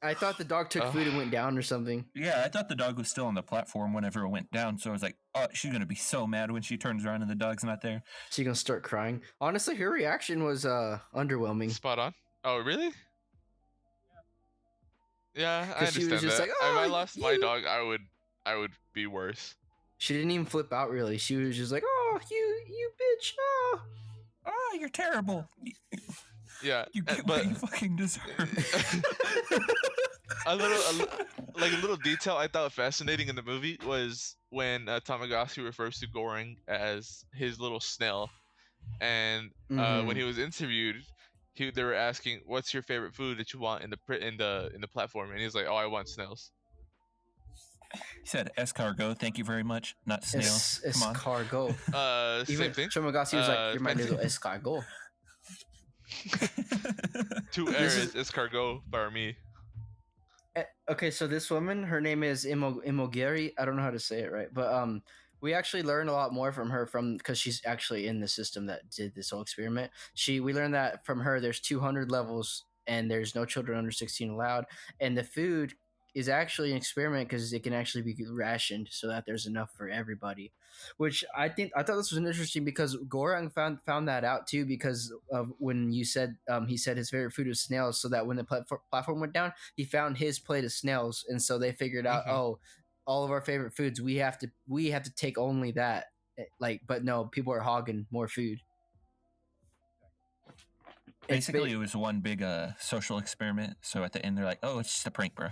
I thought the dog took food and went down or something. Yeah, I thought the dog was still on the platform whenever it went down. So I was like, oh, she's going to be so mad when she turns around and the dog's not there. She's going to start crying. Honestly, her reaction was underwhelming. Spot on. Oh, really? Yeah, I understand that. Just like, if I lost my dog, I would be worse. She didn't even flip out, really. She was just like, oh, you bitch. Oh, you're terrible. Yeah, you get what you fucking deserve. a little detail I thought fascinating in the movie was when Tamagotchi refers to Goring as his little snail, and when he was interviewed, they were asking, "What's your favorite food that you want in the platform?" And he's like, "Oh, I want snails." He said escargot, thank you very much. Not snails. Come on. Escargot. Same thing. Tamagotchi was like, you're my little escargot. 2 errors escargot for me. Okay, so this woman, her name is Imogiri. I don't know how to say it right, but we actually learned a lot more from her because she's actually in the system that did this whole experiment. We learned that from her. There's 200 levels, and there's no children under 16 allowed, and the food is actually an experiment because it can actually be rationed so that there's enough for everybody, which I thought this was interesting because Gorong found that out too, because of when you said he said his favorite food was snails, so that when the platform went down, he found his plate of snails, and so they figured out, oh, all of our favorite foods, we have to take only that, but no, people are hogging more food. Basically, it was one big social experiment. So at the end, they're like, "Oh, it's just a prank, bro."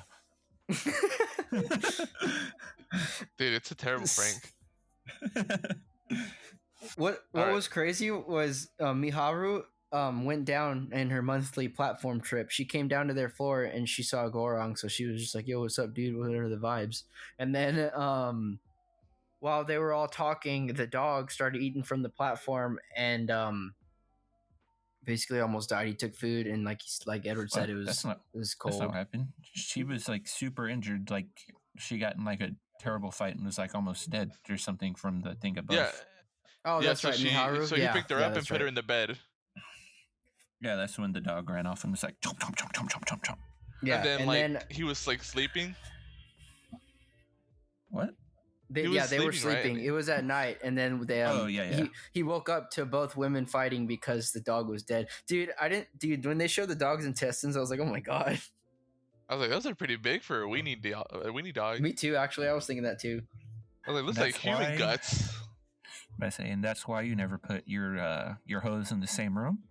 Dude, it's a terrible prank. What was crazy was Miharu went down in her monthly platform trip. She came down to their floor and she saw Gorong, so she was just like, yo, what's up, dude? What are the vibes? And then while they were all talking, the dog started eating from the platform and basically almost died. He took food and like Edward said, it was cold. That's not what happened. She was like super injured. Like she got in like a terrible fight and was like almost dead or something from the thing above. Yeah. Oh, yeah, that's so right. Miharu. So he picked her up and put her in the bed. Yeah, that's when the dog ran off and was like chomp chomp chomp chomp chomp chomp chomp. Yeah, and then he was like sleeping. What? They were sleeping. Right? It was at night, and then yeah. He woke up to both women fighting because the dog was dead. Dude, when they showed the dog's intestines, I was like, oh my god. I was like, those are pretty big for a weenie dog. Me too. Actually, I was thinking that too. I was like, looks like human guts. By saying that's why you never put your hose in the same room.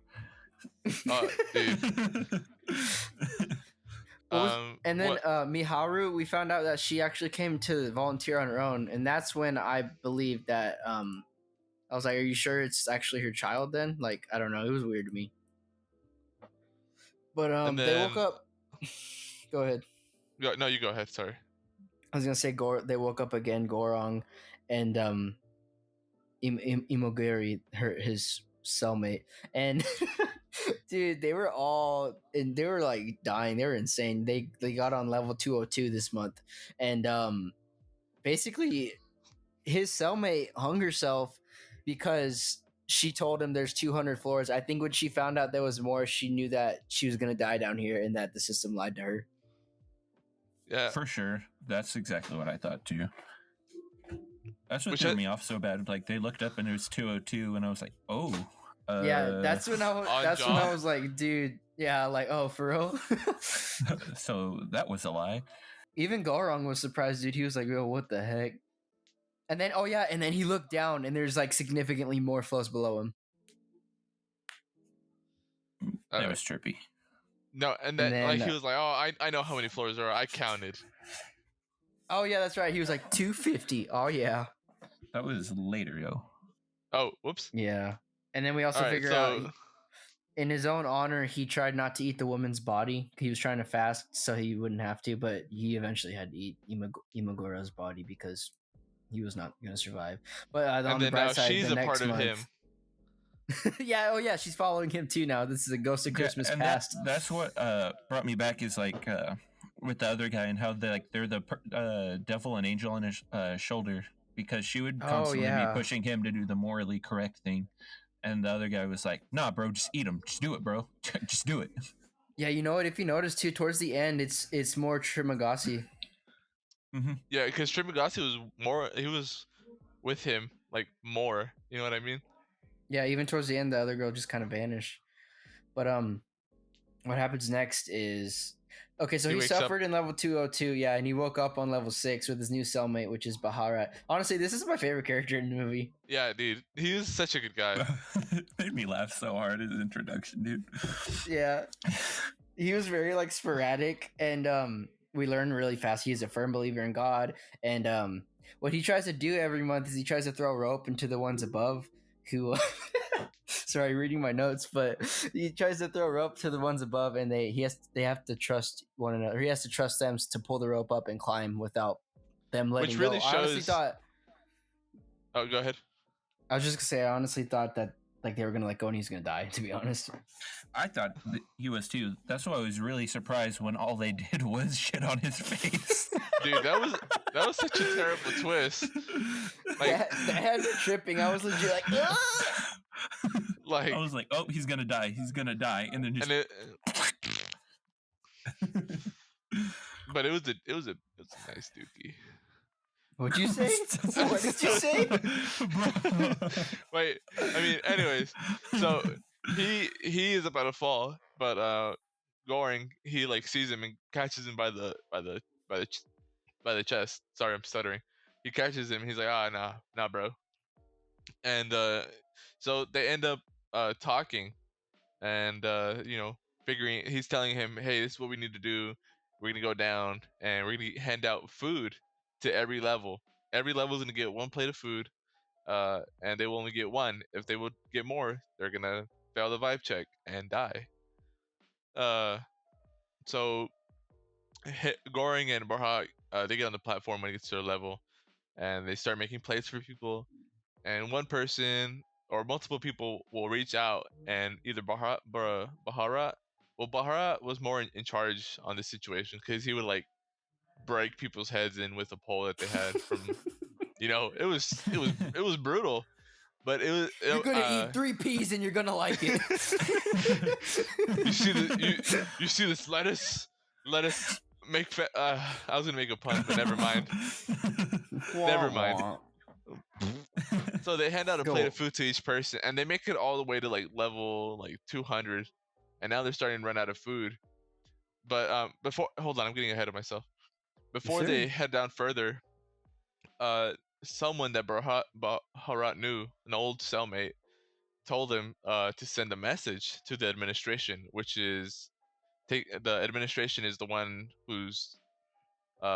Dude. And then Miharu, we found out that she actually came to volunteer on her own, and that's when I believed that. I was like, "Are you sure it's actually her child?" Then, like, I don't know, it was weird to me. But then, they woke up. Go ahead. No, you go ahead. Sorry. I was gonna say they woke up again, Gorong, and Imogiri, his cellmate, and dude, they were like dying. They were insane. They got on level 202 this month, and basically his cellmate hung herself because she told him there's 200 floors. I think when she found out there was more, she knew that she was gonna die down here and that the system lied to her. Yeah, for sure. That's exactly what I thought too. That's what threw me off so bad. Like, they looked up and it was 202, and I was like, oh. Yeah, that's when I was like, dude, yeah, like, oh, for real? So that was a lie. Even Gorong was surprised, dude. He was like, yo, what the heck? And then he looked down and there's like significantly more flows below him. That was trippy. No, and then like he was like, oh, I know how many floors there are. I counted. Oh yeah, that's right. He was like 250. Oh yeah. That was later, yo. Oh, whoops. Yeah. And then we also figured out, in his own honor, he tried not to eat the woman's body. He was trying to fast so he wouldn't have to, but he eventually had to eat Imagura's body because he was not going to survive. But on the bright side, she's the a next part of month, him. yeah, oh yeah, she's following him too now. This is a Ghost of Christmas Past. That's what brought me back is like with the other guy and how they're the devil and angel on his shoulder, because she would constantly be pushing him to do the morally correct thing, and the other guy was like, nah bro, just eat him, just do it bro, just do it. Yeah, you know what, if you notice too, towards the end it's more Trimagasi. Mm-hmm. Yeah, because Trimagasi was with him like more, you know what I mean? Yeah, even towards the end the other girl just kind of vanished. But what happens next is, okay, so he suffered in level 202, yeah, and he woke up on level 6 with his new cellmate, which is Baharat. Honestly, this is my favorite character in the movie. Yeah, dude. He was such a good guy. It made me laugh so hard in his introduction, dude. Yeah. He was very, like, sporadic, and we learn really fast he is a firm believer in God, and what he tries to do every month is he tries to throw rope into the ones above who... Sorry, reading my notes, but he tries to throw rope to the ones above, and they have to trust one another. He has to trust them to pull the rope up and climb without them letting Which really go. shows... I honestly thought... Oh, go ahead. I was just gonna say, I honestly thought that like they were gonna let go and he's gonna die, to be honest. I thought he was too. That's why I was really surprised when all they did was shit on his face. Dude, that was such a terrible twist. Like, the head tripping, I was legit like, ah! Like, I was like, oh, he's gonna die, and then just. But it was a nice dookie. What'd you say? What did you say? Wait, I mean, anyways, so he is about to fall, but Goring, he like sees him and catches him by the chest. Sorry, I'm stuttering. He catches him. He's like, nah, bro. And so they end up talking, and figuring. He's telling him, hey, this is what we need to do. We're gonna go down, and we're gonna hand out food to every level. Every level is gonna get one plate of food, and they will only get one. If they would get more, they're gonna fail the vibe check and die. So Goring and Barha, they get on the platform when it gets to their level, and they start making plates for people. And one person or multiple people will reach out, and either Baharat. Well, Baharat was more in charge on this situation because he would like break people's heads in with a pole that they had from, it was brutal, but you're gonna eat 3 peas and you're gonna like it. you see this lettuce make I was gonna make a pun, but never mind. Never mind. So they hand out a plate of food to each person, and they make it all the way to like level like 200, and now they're starting to run out of food. But before, hold on, I'm getting ahead of myself. Before they head down further, someone that Baharat knew, an old cellmate, told him to send a message to the administration, which is the administration is the one who's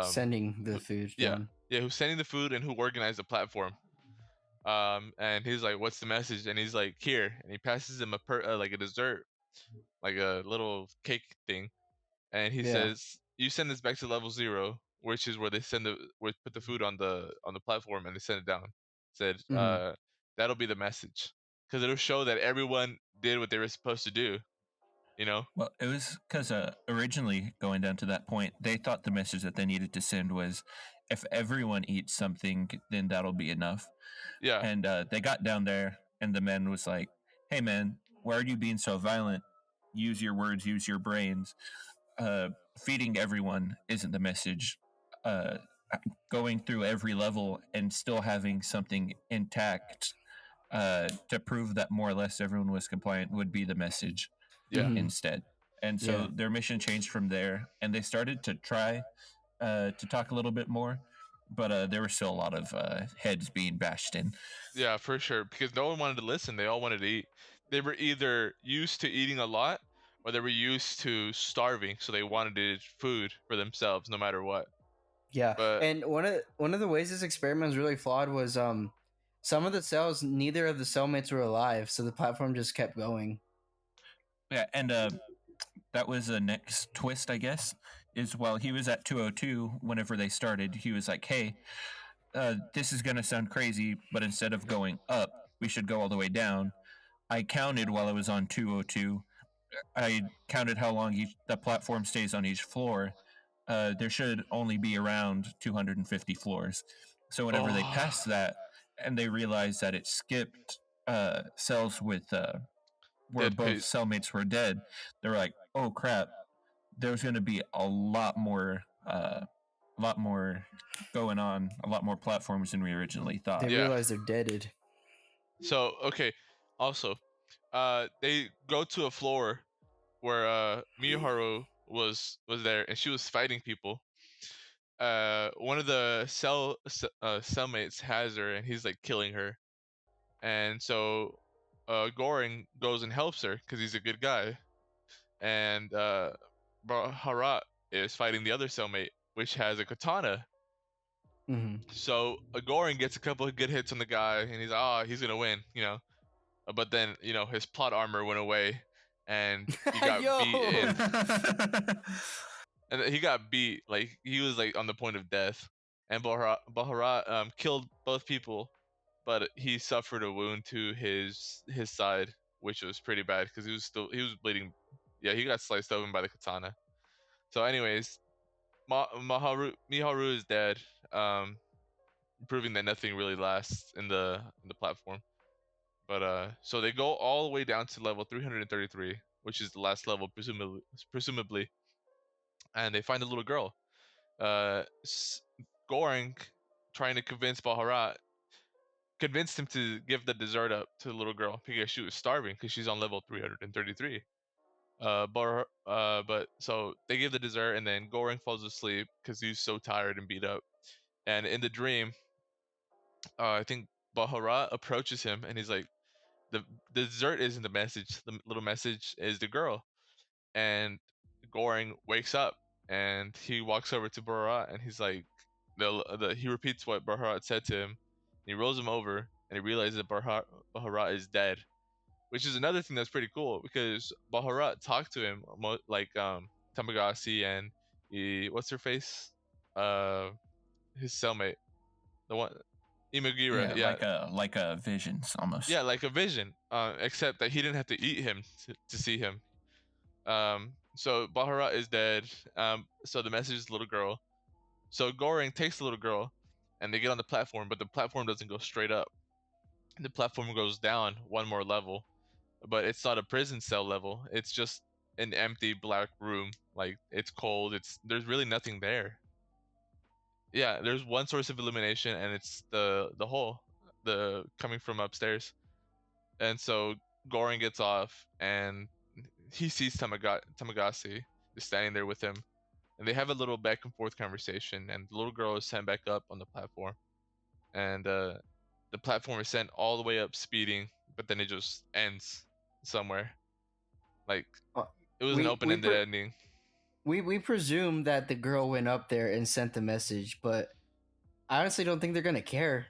sending the food down. Yeah, who's sending the food and who organized the platform. And he's like, "What's the message?" And he's like, "Here," and he passes him like a dessert, like a little cake thing, and he says, "You send this back to level 0, which is where they put the food on the platform and they send it down." Said, "That'll be the message, because it'll show that everyone did what they were supposed to do." You know? Well, it was because originally going down to that point, they thought the message that they needed to send was, if everyone eats something, then that'll be enough. Yeah. And they got down there, and the man was like, "Hey, man, why are you being so violent? Use your words, use your brains. Feeding everyone isn't the message. Going through every level and still having something intact to prove that more or less everyone was compliant would be the message instead." And so their mission changed from there, and they started to try to talk a little bit more, but there were still a lot of heads being bashed in. Yeah, for sure, because no one wanted to listen. They all wanted to eat. They were either used to eating a lot or they were used to starving, so they wanted food for themselves no matter what. Yeah, and one of the ways this experiment was really flawed was some of the cells, neither of the cellmates were alive, so the platform just kept going. Yeah, and that was the next twist, I guess, is while he was at 202, whenever they started, he was like, "Hey, this is going to sound crazy, but instead of going up, we should go all the way down." I counted while I was on 202. I counted how long the platform stays on each floor. There should only be around 250 floors. So whenever they passed that and they realized that it skipped cells with where both cellmates were dead, they were like, "Oh crap! There's going to be a lot more going on, a lot more platforms than we originally thought." They realized they're deaded. So okay, also, they go to a floor where Miharu was there, and she was fighting people. One of the cellmates has her, and he's like killing her, and so Goring goes and helps her because he's a good guy, and Baharat is fighting the other cellmate, which has a katana. So Goring gets a couple of good hits on the guy, and he's gonna win, you know. But then, you know, his plot armor went away, and he got beat in. And he got beat, like he was like on the point of death. And Baharat killed both people, but he suffered a wound to his side, which was pretty bad because he was bleeding. Yeah, he got sliced open by the katana. So, anyways, Miharu is dead, proving that nothing really lasts in the platform. But so they go all the way down to level 333, which is the last level, presumably, and they find a little girl. Goring, trying to convince Baharat, convinced him to give the dessert up to the little girl because she was starving because she's on level 333. But so they give the dessert, and then Goring falls asleep because he's so tired and beat up. And in the dream, I think Baharat approaches him, and he's like, the dessert isn't the message. The little message is the girl. And Goring wakes up, and he walks over to Baharat, and he's like, he repeats what Baharat said to him. He rolls him over, and he realizes that Baharat is dead, which is another thing that's pretty cool because Baharat talked to him like Tamagotchi and what's her face, his cellmate, the one. Imagira, like a visions almost. Yeah, like a vision. Except that he didn't have to eat him to see him. So Baharat is dead. So the message is the little girl. So Goring takes the little girl, and they get on the platform, but the platform doesn't go straight up. The platform goes down one more level, but it's not a prison cell level. It's just an empty black room. Like, it's cold. There's really nothing there. Yeah, there's one source of illumination, and it's the hole, the coming from upstairs. And so Goran gets off, and he sees Tamagasi is standing there with him, and they have a little back and forth conversation. And the little girl is sent back up on the platform, and the platform is sent all the way up, speeding, but then it just ends somewhere. Like it was an open-ended ending. We presume that the girl went up there and sent the message, but I honestly don't think they're gonna care.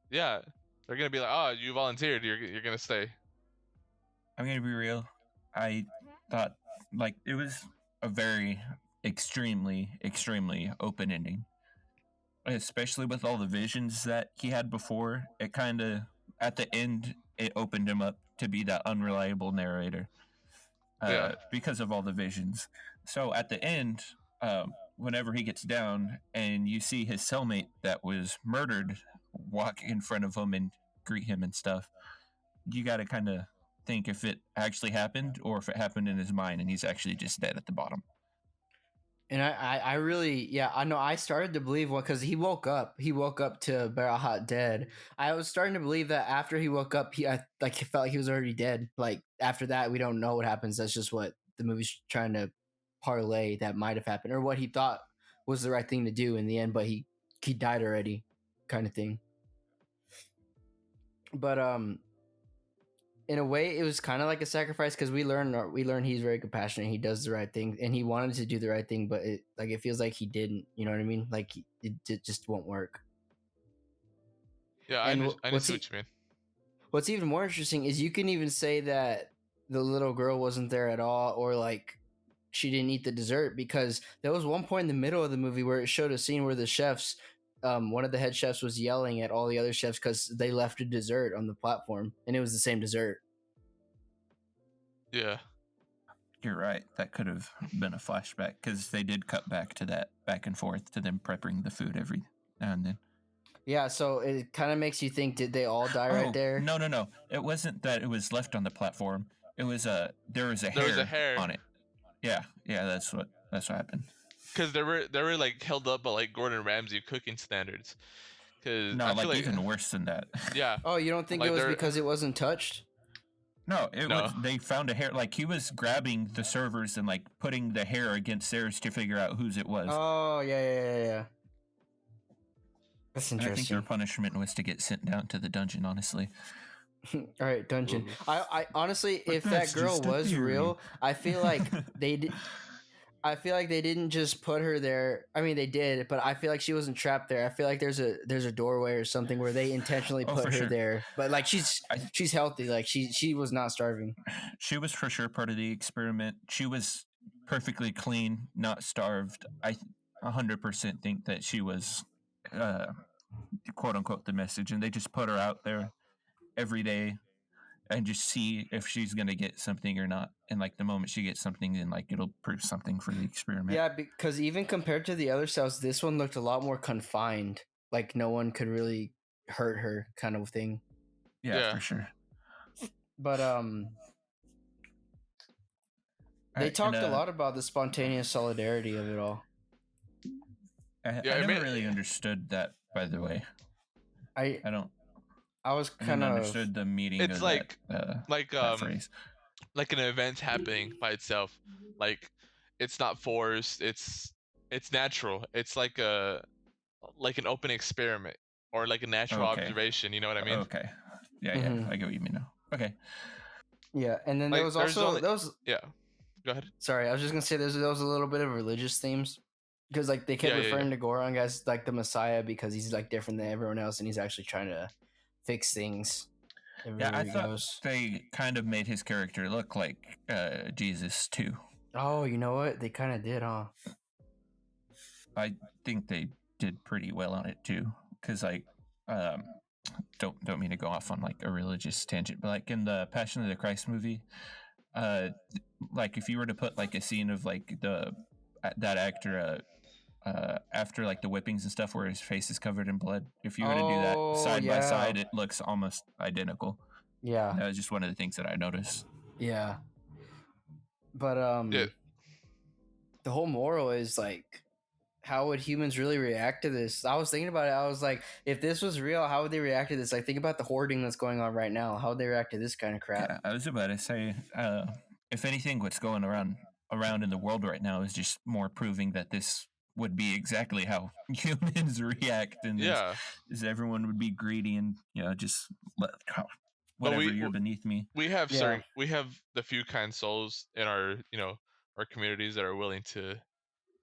Yeah, they're gonna be like, "Oh, you volunteered. You're gonna stay." I'm gonna be real. I thought like it was a very extremely open ending, especially with all the visions that he had before. It kind of at the end it opened him up to be that unreliable narrator. Because of all the visions. So at the end, whenever he gets down and you see his cellmate that was murdered walk in front of him and greet him and stuff, you got to kind of think if it actually happened or if it happened in his mind and he's actually just dead at the bottom. And I really, yeah, I know. I started to believe because he woke up to Barahat dead. I was starting to believe that after he woke up, he felt like he was already dead. Like after that, we don't know what happens. That's just what the movie's trying to parlay that might have happened, or what he thought was the right thing to do in the end. But he died already, kind of thing. But in a way, it was kind of like a sacrifice because we learn he's very compassionate. He does the right thing, and he wanted to do the right thing, but it feels like he didn't. You know what I mean? Like it just won't work. Yeah, I see what you mean. What's even more interesting is you can even say that the little girl wasn't there at all, or like she didn't eat the dessert, because there was one point in the middle of the movie where it showed a scene where the chefs, one of the head chefs was yelling at all the other chefs because they left a dessert on the platform, and it was the same dessert. Yeah, you're right. That could have been a flashback because they did cut back to that back and forth to them prepping the food every now and then. Yeah, so it kind of makes you think: did they all die right there? No. It wasn't that it was left on the platform. It was there was a hair on it. Yeah, that's what happened. Because they were like held up by like Gordon Ramsay cooking standards. No, I like even worse than that. Yeah. Oh, you don't think it was because it wasn't touched? No, was. They found a hair. Like he was grabbing the servers and like putting the hair against theirs to figure out whose it was. Oh yeah. That's interesting. And I think their punishment was to get sent down to the dungeon. Honestly. All right, dungeon. I honestly, if that girl was real, I feel like they did. I feel like they didn't just put her there. I mean, they did, but I feel like she wasn't trapped there. I feel like there's a doorway or something where they intentionally put her there. But like she's healthy. Like she was not starving. She was for sure part of the experiment. She was perfectly clean, not starved. I 100% think that she was, quote unquote, the message, and they just put her out there every day and just see if she's gonna get something or not. And like the moment she gets something, then like it'll prove something for the experiment. Yeah, because even compared to the other cells, this one looked a lot more confined. Like no one could really hurt her, kind of thing. Yeah. For sure. But they talked a lot about the spontaneous solidarity of it all. I never really understood that, by the way. I don't. I was kind of understood the meaning. It's of like that phrase. Like an event happening by itself. Like it's not forced. It's natural. It's like an open experiment or like a natural observation. You know what I mean? Okay. Yeah. I get what you mean now. Okay. Yeah, and then there was also Yeah. Go ahead. Sorry, I was just gonna say there was a little bit of religious themes. Because like they kept referring to Goran as like the Messiah because he's like different than everyone else and he's actually trying to fix things. I thought they kind of made his character look like Jesus too. Oh, you know what? They kind of did, huh? I think they did pretty well on it too. Because like, don't mean to go off on like a religious tangent, but like in the Passion of the Christ movie, like if you were to put like a scene of like that actor. After like the whippings and stuff where his face is covered in blood, if you were to do that side by side, it looks almost identical. Yeah, that was just one of the things that I noticed. Yeah, but the whole moral is like how would humans really react to this? I was thinking about it. I was like, if this was real, how would they react to this? Like, think about the hoarding that's going on right now. How would they react to this kind of crap? Yeah, I was about to say, if anything, what's going around in the world right now is just more proving that this would be exactly how humans react, and is everyone would be greedy and just whatever, you're beneath me. We have we have the few kind souls in our our communities that are willing to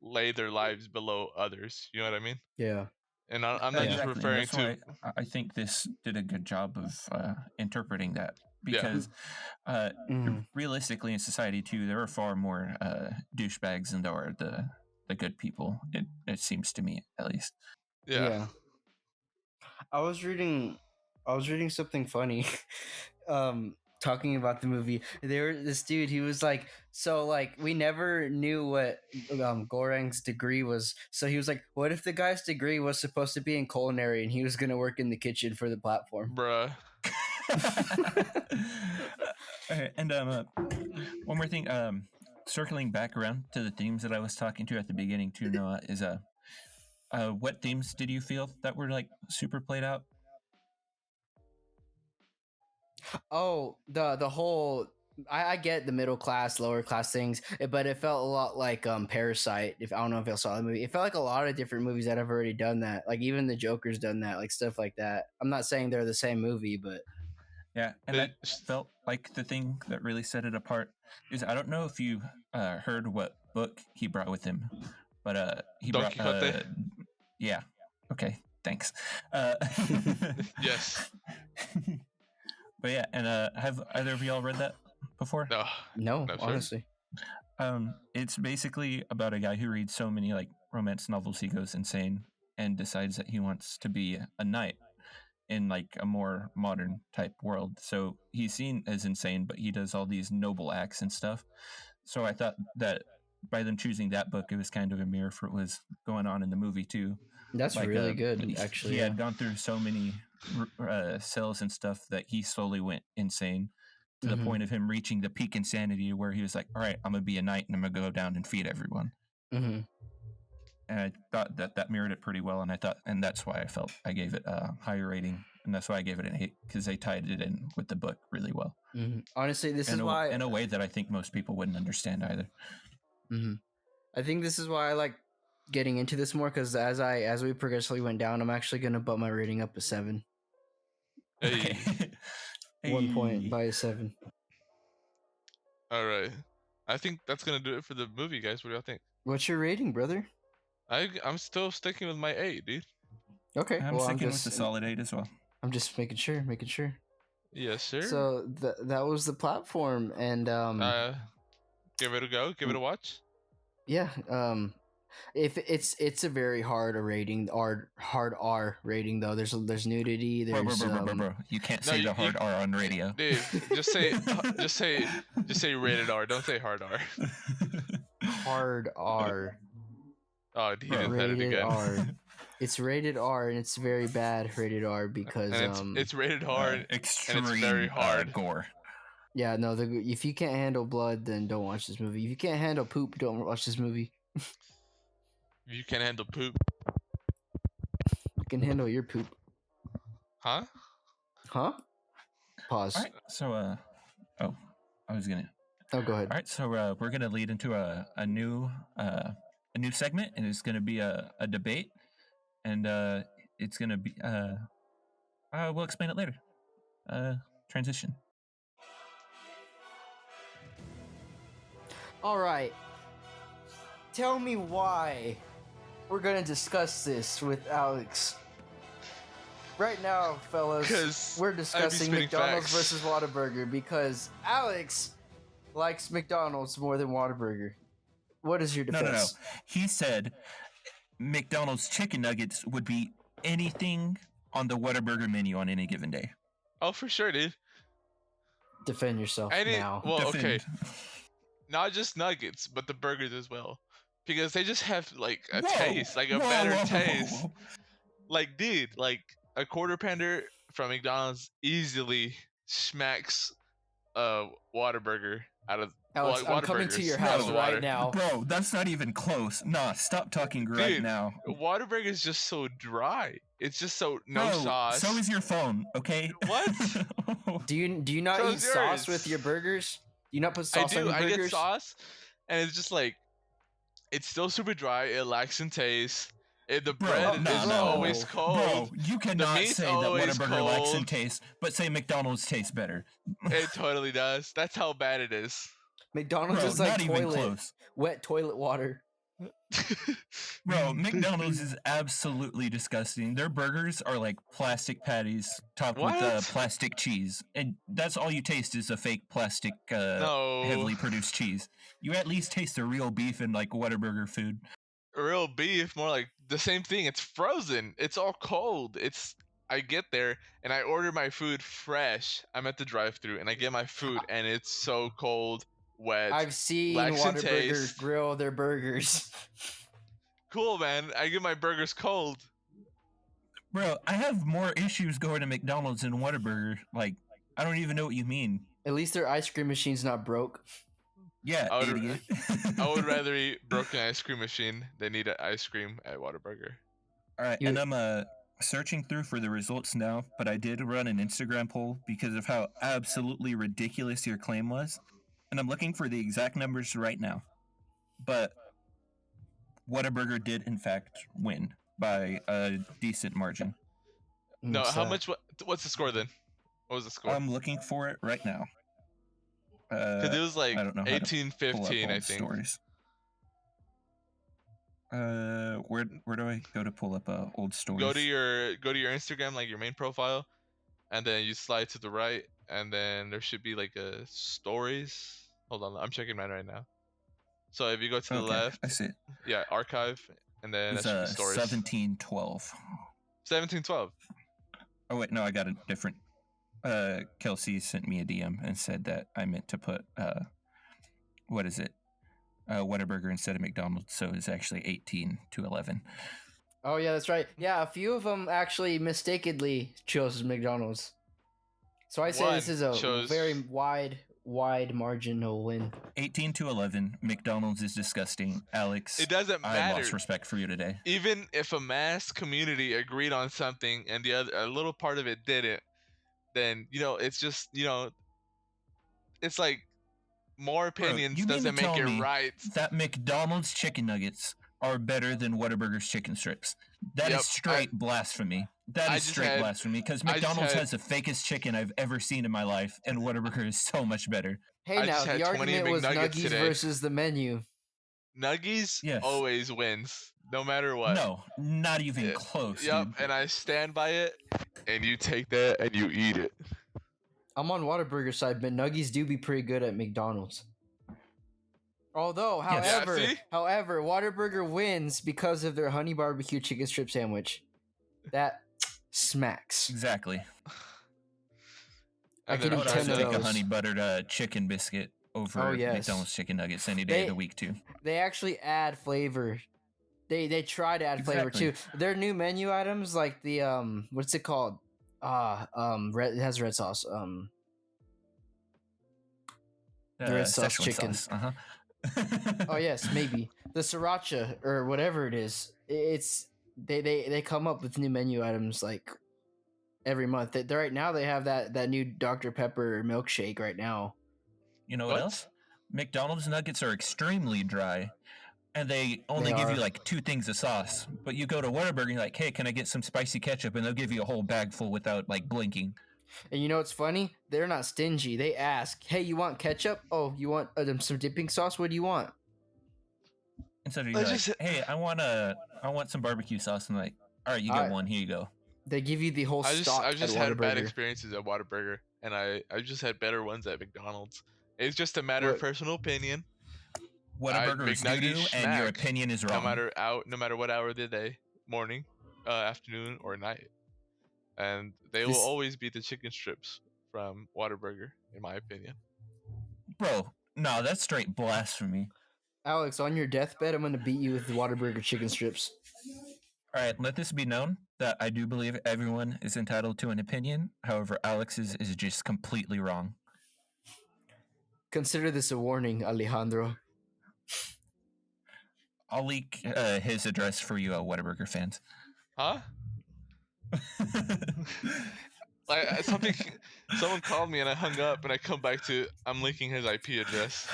lay their lives below others. You know what I mean? Yeah. And I'm not just referring to. I think this did a good job of interpreting that, because realistically in society too, there are far more douchebags than there are the good people. It seems to me, at least. Yeah. I was reading something funny. Talking about the movie, this dude, he was like, so like we never knew what Goreng's degree was, so he was like, what if the guy's degree was supposed to be in culinary and he was gonna work in the kitchen for the platform? Bruh. And one more thing, circling back around to the themes that I was talking to at the beginning too, Noah, is what themes did you feel that were like super played out? Oh, the whole, I get the middle class, lower class things, but it felt a lot like Parasite. If I don't know if you saw the movie, it felt like a lot of different movies that have already done that. Like even the Joker's done that, like stuff like that. I'm not saying they're the same movie, but yeah, and that felt like the thing that really set it apart is, I don't know if you heard what book he brought with him, but he Don brought Quixote? Yeah. Okay. Thanks. Yes. But yeah, and have either of y'all read that before? No, honestly. It's basically about a guy who reads so many like romance novels he goes insane and decides that he wants to be a knight in like a more modern type world. So he's seen as insane, but he does all these noble acts and stuff. So I thought that by them choosing that book, it was kind of a mirror for what was going on in the movie too. That's like, really good, actually. He had gone through so many cells and stuff that he slowly went insane to the point of him reaching the peak insanity where he was like, all right, I'm going to be a knight and I'm going to go down and feed everyone. Mm-hmm. And I thought that mirrored it pretty well. And that's why I felt I gave it a higher rating. And that's why I gave it an 8, because they tied it in with the book really well. Mm-hmm. Honestly, this is why... in a way that I think most people wouldn't understand either. Mm-hmm. I think this is why I like getting into this more, because as we progressively went down, I'm actually going to bump my rating up to 7. Hey. 1 point by 7. All right. I think that's going to do it for the movie, guys. What do y'all think? What's your rating, brother? I'm still sticking with my 8, dude. Okay. I'm sticking with the solid 8 as well. I'm just making sure. Yes, sir. So that was the platform, and give it a go. Give it a watch. Yeah. If it's a very hard rating, hard R rating though. There's nudity. There's bro. You can't say the hard R on radio. Dude, just say rated R. Don't say hard R. Hard R. Oh, he didn't say it again. R. It's rated R, and it's very bad rated R because it's rated hard extreme, and it's very hard gore. Yeah, no. If you can't handle blood, then don't watch this movie. If you can't handle poop, don't watch this movie. If you can't handle poop, you can handle your poop. Huh? Pause. All right, so I was gonna. Oh, go ahead. All right, so we're gonna lead into a new segment, and it's gonna be a debate, and it's gonna be we'll explain it later. Transition. All right. Tell me why we're going to discuss this with Alex. Right now, fellas, we're discussing McDonald's versus Whataburger because Alex likes McDonald's more than Whataburger. What is your defense? No. He said McDonald's chicken nuggets would be anything on the Whataburger menu on any given day. Oh, for sure, dude. Defend yourself now. Well, okay. Not just nuggets, but the burgers as well. Because they just have like a taste, like a better taste. Like, dude, like a quarter pounder from McDonald's easily smacks Whataburger out of Alex, I'm coming to your house right now. Bro, that's not even close. Nah, stop talking right now. Whataburger is just so dry. It's just so no sauce. So is your phone, okay? What? Do you not eat sauce with your burgers? Do you not put sauce on your burgers? I get sauce, and it's just like it's still super dry. It lacks in taste. The bread is always cold. Bro, you cannot say that Whataburger lacks in taste, but say McDonald's tastes better. It totally does. That's how bad it is. McDonald's is like wet toilet water. Bro, McDonald's is absolutely disgusting. Their burgers are like plastic patties topped with plastic cheese. And that's all you taste is a fake plastic heavily produced cheese. You at least taste the real beef in like Whataburger food. Real beef, more like the same thing. It's frozen. It's all cold. I get there and I order my food fresh. I'm at the drive-thru and I get my food and it's so cold, wet. I've seen Whataburger grill their burgers. Cool, man. I get my burgers cold. Bro, I have more issues going to McDonald's than Whataburger. Like, I don't even know what you mean. At least their ice cream machine's not broke. Yeah, idiot. I would rather eat broken ice cream machine than eat ice cream at Whataburger. All right, and I'm searching through for the results now, but I did run an Instagram poll because of how absolutely ridiculous your claim was, and I'm looking for the exact numbers right now. But Whataburger did, in fact, win by a decent margin. No, how much? What's the score then? What was the score? I'm looking for it right now. Because it was like 18-15, I think. Stories. Where do I go to pull up old stories? Go to your Instagram, like your main profile, and then you slide to the right, and then there should be like a stories. Hold on, I'm checking mine right now. So if you go to the left, I see it. Yeah, archive, and then it's that should be stories. 1712. 1712. Oh wait, no, I got a different. Kelsey sent me a DM and said that I meant to put Whataburger instead of McDonald's, so it's actually 18-11. Oh yeah, that's right. Yeah, a few of them actually mistakenly chose McDonald's. So I say this is a very wide marginal win. 18-11. McDonald's is disgusting. Alex, it doesn't matter. I lost respect for you today. Even if a mass community agreed on something and a little part of it didn't, then it's just it's like more opinions doesn't make it right. That McDonald's chicken nuggets are better than Whataburger's chicken strips. That is straight blasphemy. That is straight blasphemy because McDonald's has the fakest chicken I've ever seen in my life, and Whataburger is so much better. Hey, now the argument was Nuggies versus the menu. Nuggies always wins, no matter what. No, not even close. Yep, and I stand by it. And you take that and you eat it. I'm on Whataburger side, but Nuggies do be pretty good at McDonald's. Although, however, Whataburger wins because of their honey barbecue chicken strip sandwich. That smacks. Exactly. I could eat 10 of those. Take a honey buttered chicken biscuit over McDonald's chicken nuggets any day of the week too. They actually add flavor. They try to add flavor too. Their new menu items, like the what's it called? It has red sauce. The red sauce chicken. Sauce. Oh yes, maybe the sriracha or whatever it is. It's they come up with new menu items like every month. Right now they have that new Dr. Pepper milkshake right now. You know what else? McDonald's nuggets are extremely dry. And they only give you like 2 things of sauce. But you go to Whataburger and you're like, hey, can I get some spicy ketchup? And they'll give you a whole bag full without like blinking. And you know what's funny? They're not stingy. They ask, hey, you want ketchup? Oh, you want some dipping sauce? What do you want? Instead of you're like, hey, I want some barbecue sauce. And like, all right, you get one. Here you go. They give you the whole stock. I've just had bad experiences at Whataburger. And I just had better ones at McDonald's. It's just a matter of personal opinion. Whataburger is new, and your opinion is wrong. No matter what hour of the day, morning, afternoon, or night, and they will always be the chicken strips from Whataburger, in my opinion. Bro, no, that's straight blasphemy. Alex, on your deathbed, I'm gonna beat you with the Whataburger chicken strips. All right, let this be known that I do believe everyone is entitled to an opinion. However, Alex's is just completely wrong. Consider this a warning, Alejandro. I'll leak his address for you, Whataburger fans. Huh? Someone called me and I hung up and I come back to I'm leaking his IP address.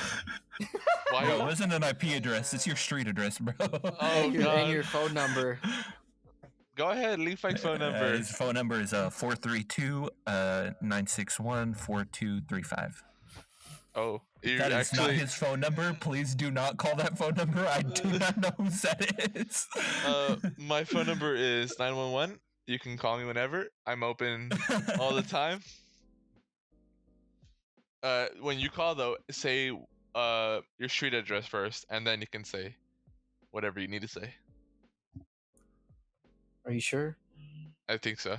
Why? No, it wasn't an IP address. It's your street address, bro. Oh, and your phone number. Go ahead, leave my phone number. His phone number is 432-961-4235. Oh, that is not his phone number. Please do not call that phone number. I do not know who that is. My phone number is 911. You can call me whenever. I'm open all the time. When you call though, say your street address first, and then you can say whatever you need to say. Are you sure? I think so.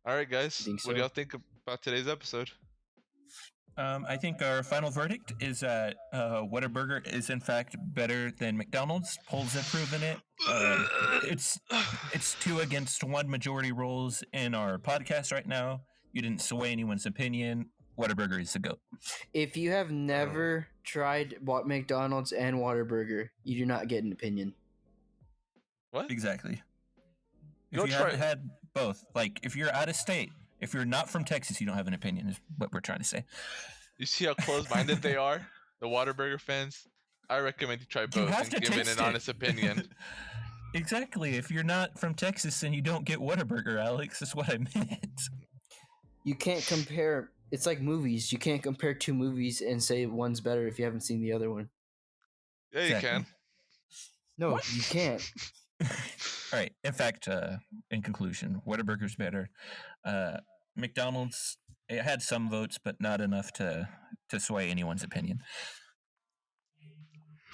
All right, guys. What do y'all think about today's episode? I think our final verdict is that Whataburger is in fact better than McDonald's. Polls have proven it. It's 2-1 majority rules in our podcast right now. You didn't sway anyone's opinion. Whataburger is the GOAT. If you have never tried McDonald's and Whataburger, you do not get an opinion. What? Exactly. If you haven't had both, like if you're out of state, if you're not from Texas, you don't have an opinion, is what we're trying to say. You see how close-minded they are? The Whataburger fans? I recommend you try both and give it an honest opinion. Exactly. If you're not from Texas, then you don't get Whataburger, Alex. That's what I meant. You can't compare. It's like movies. You can't compare two movies and say one's better if you haven't seen the other one. Yeah, you can. No, you can't. All right. In fact, in conclusion, Whataburger's better. McDonald's, it had some votes, but not enough to sway anyone's opinion.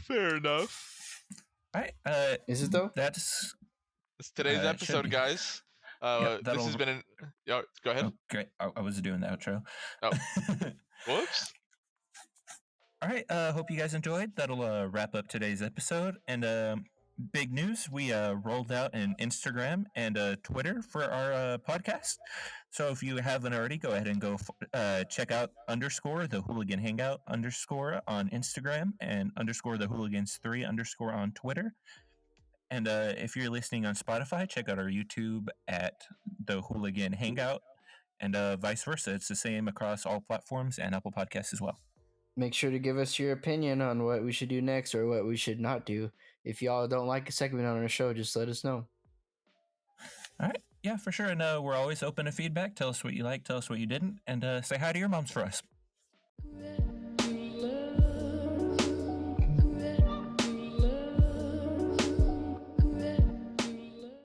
Fair enough. All right. Is it though? It's today's episode, guys. This has been go ahead. Oh, great. I was doing the outro. Oh. Whoops. All right. Hope you guys enjoyed. That'll wrap up today's episode. And big news, we rolled out an Instagram and Twitter for our podcast. So if you haven't already, go ahead and go check out _the Hooligan Hangout _ on Instagram and _the Hooligans 3 _ on Twitter. And if you're listening on Spotify, check out our YouTube at the Hooligan Hangout, and vice versa. It's the same across all platforms and Apple Podcasts as well. Make sure to give us your opinion on what we should do next or what we should not do. If y'all don't like a segment on our show, just let us know. All right. Yeah, for sure. And we're always open to feedback. Tell us what you liked. Tell us what you didn't. And say hi to your moms for us.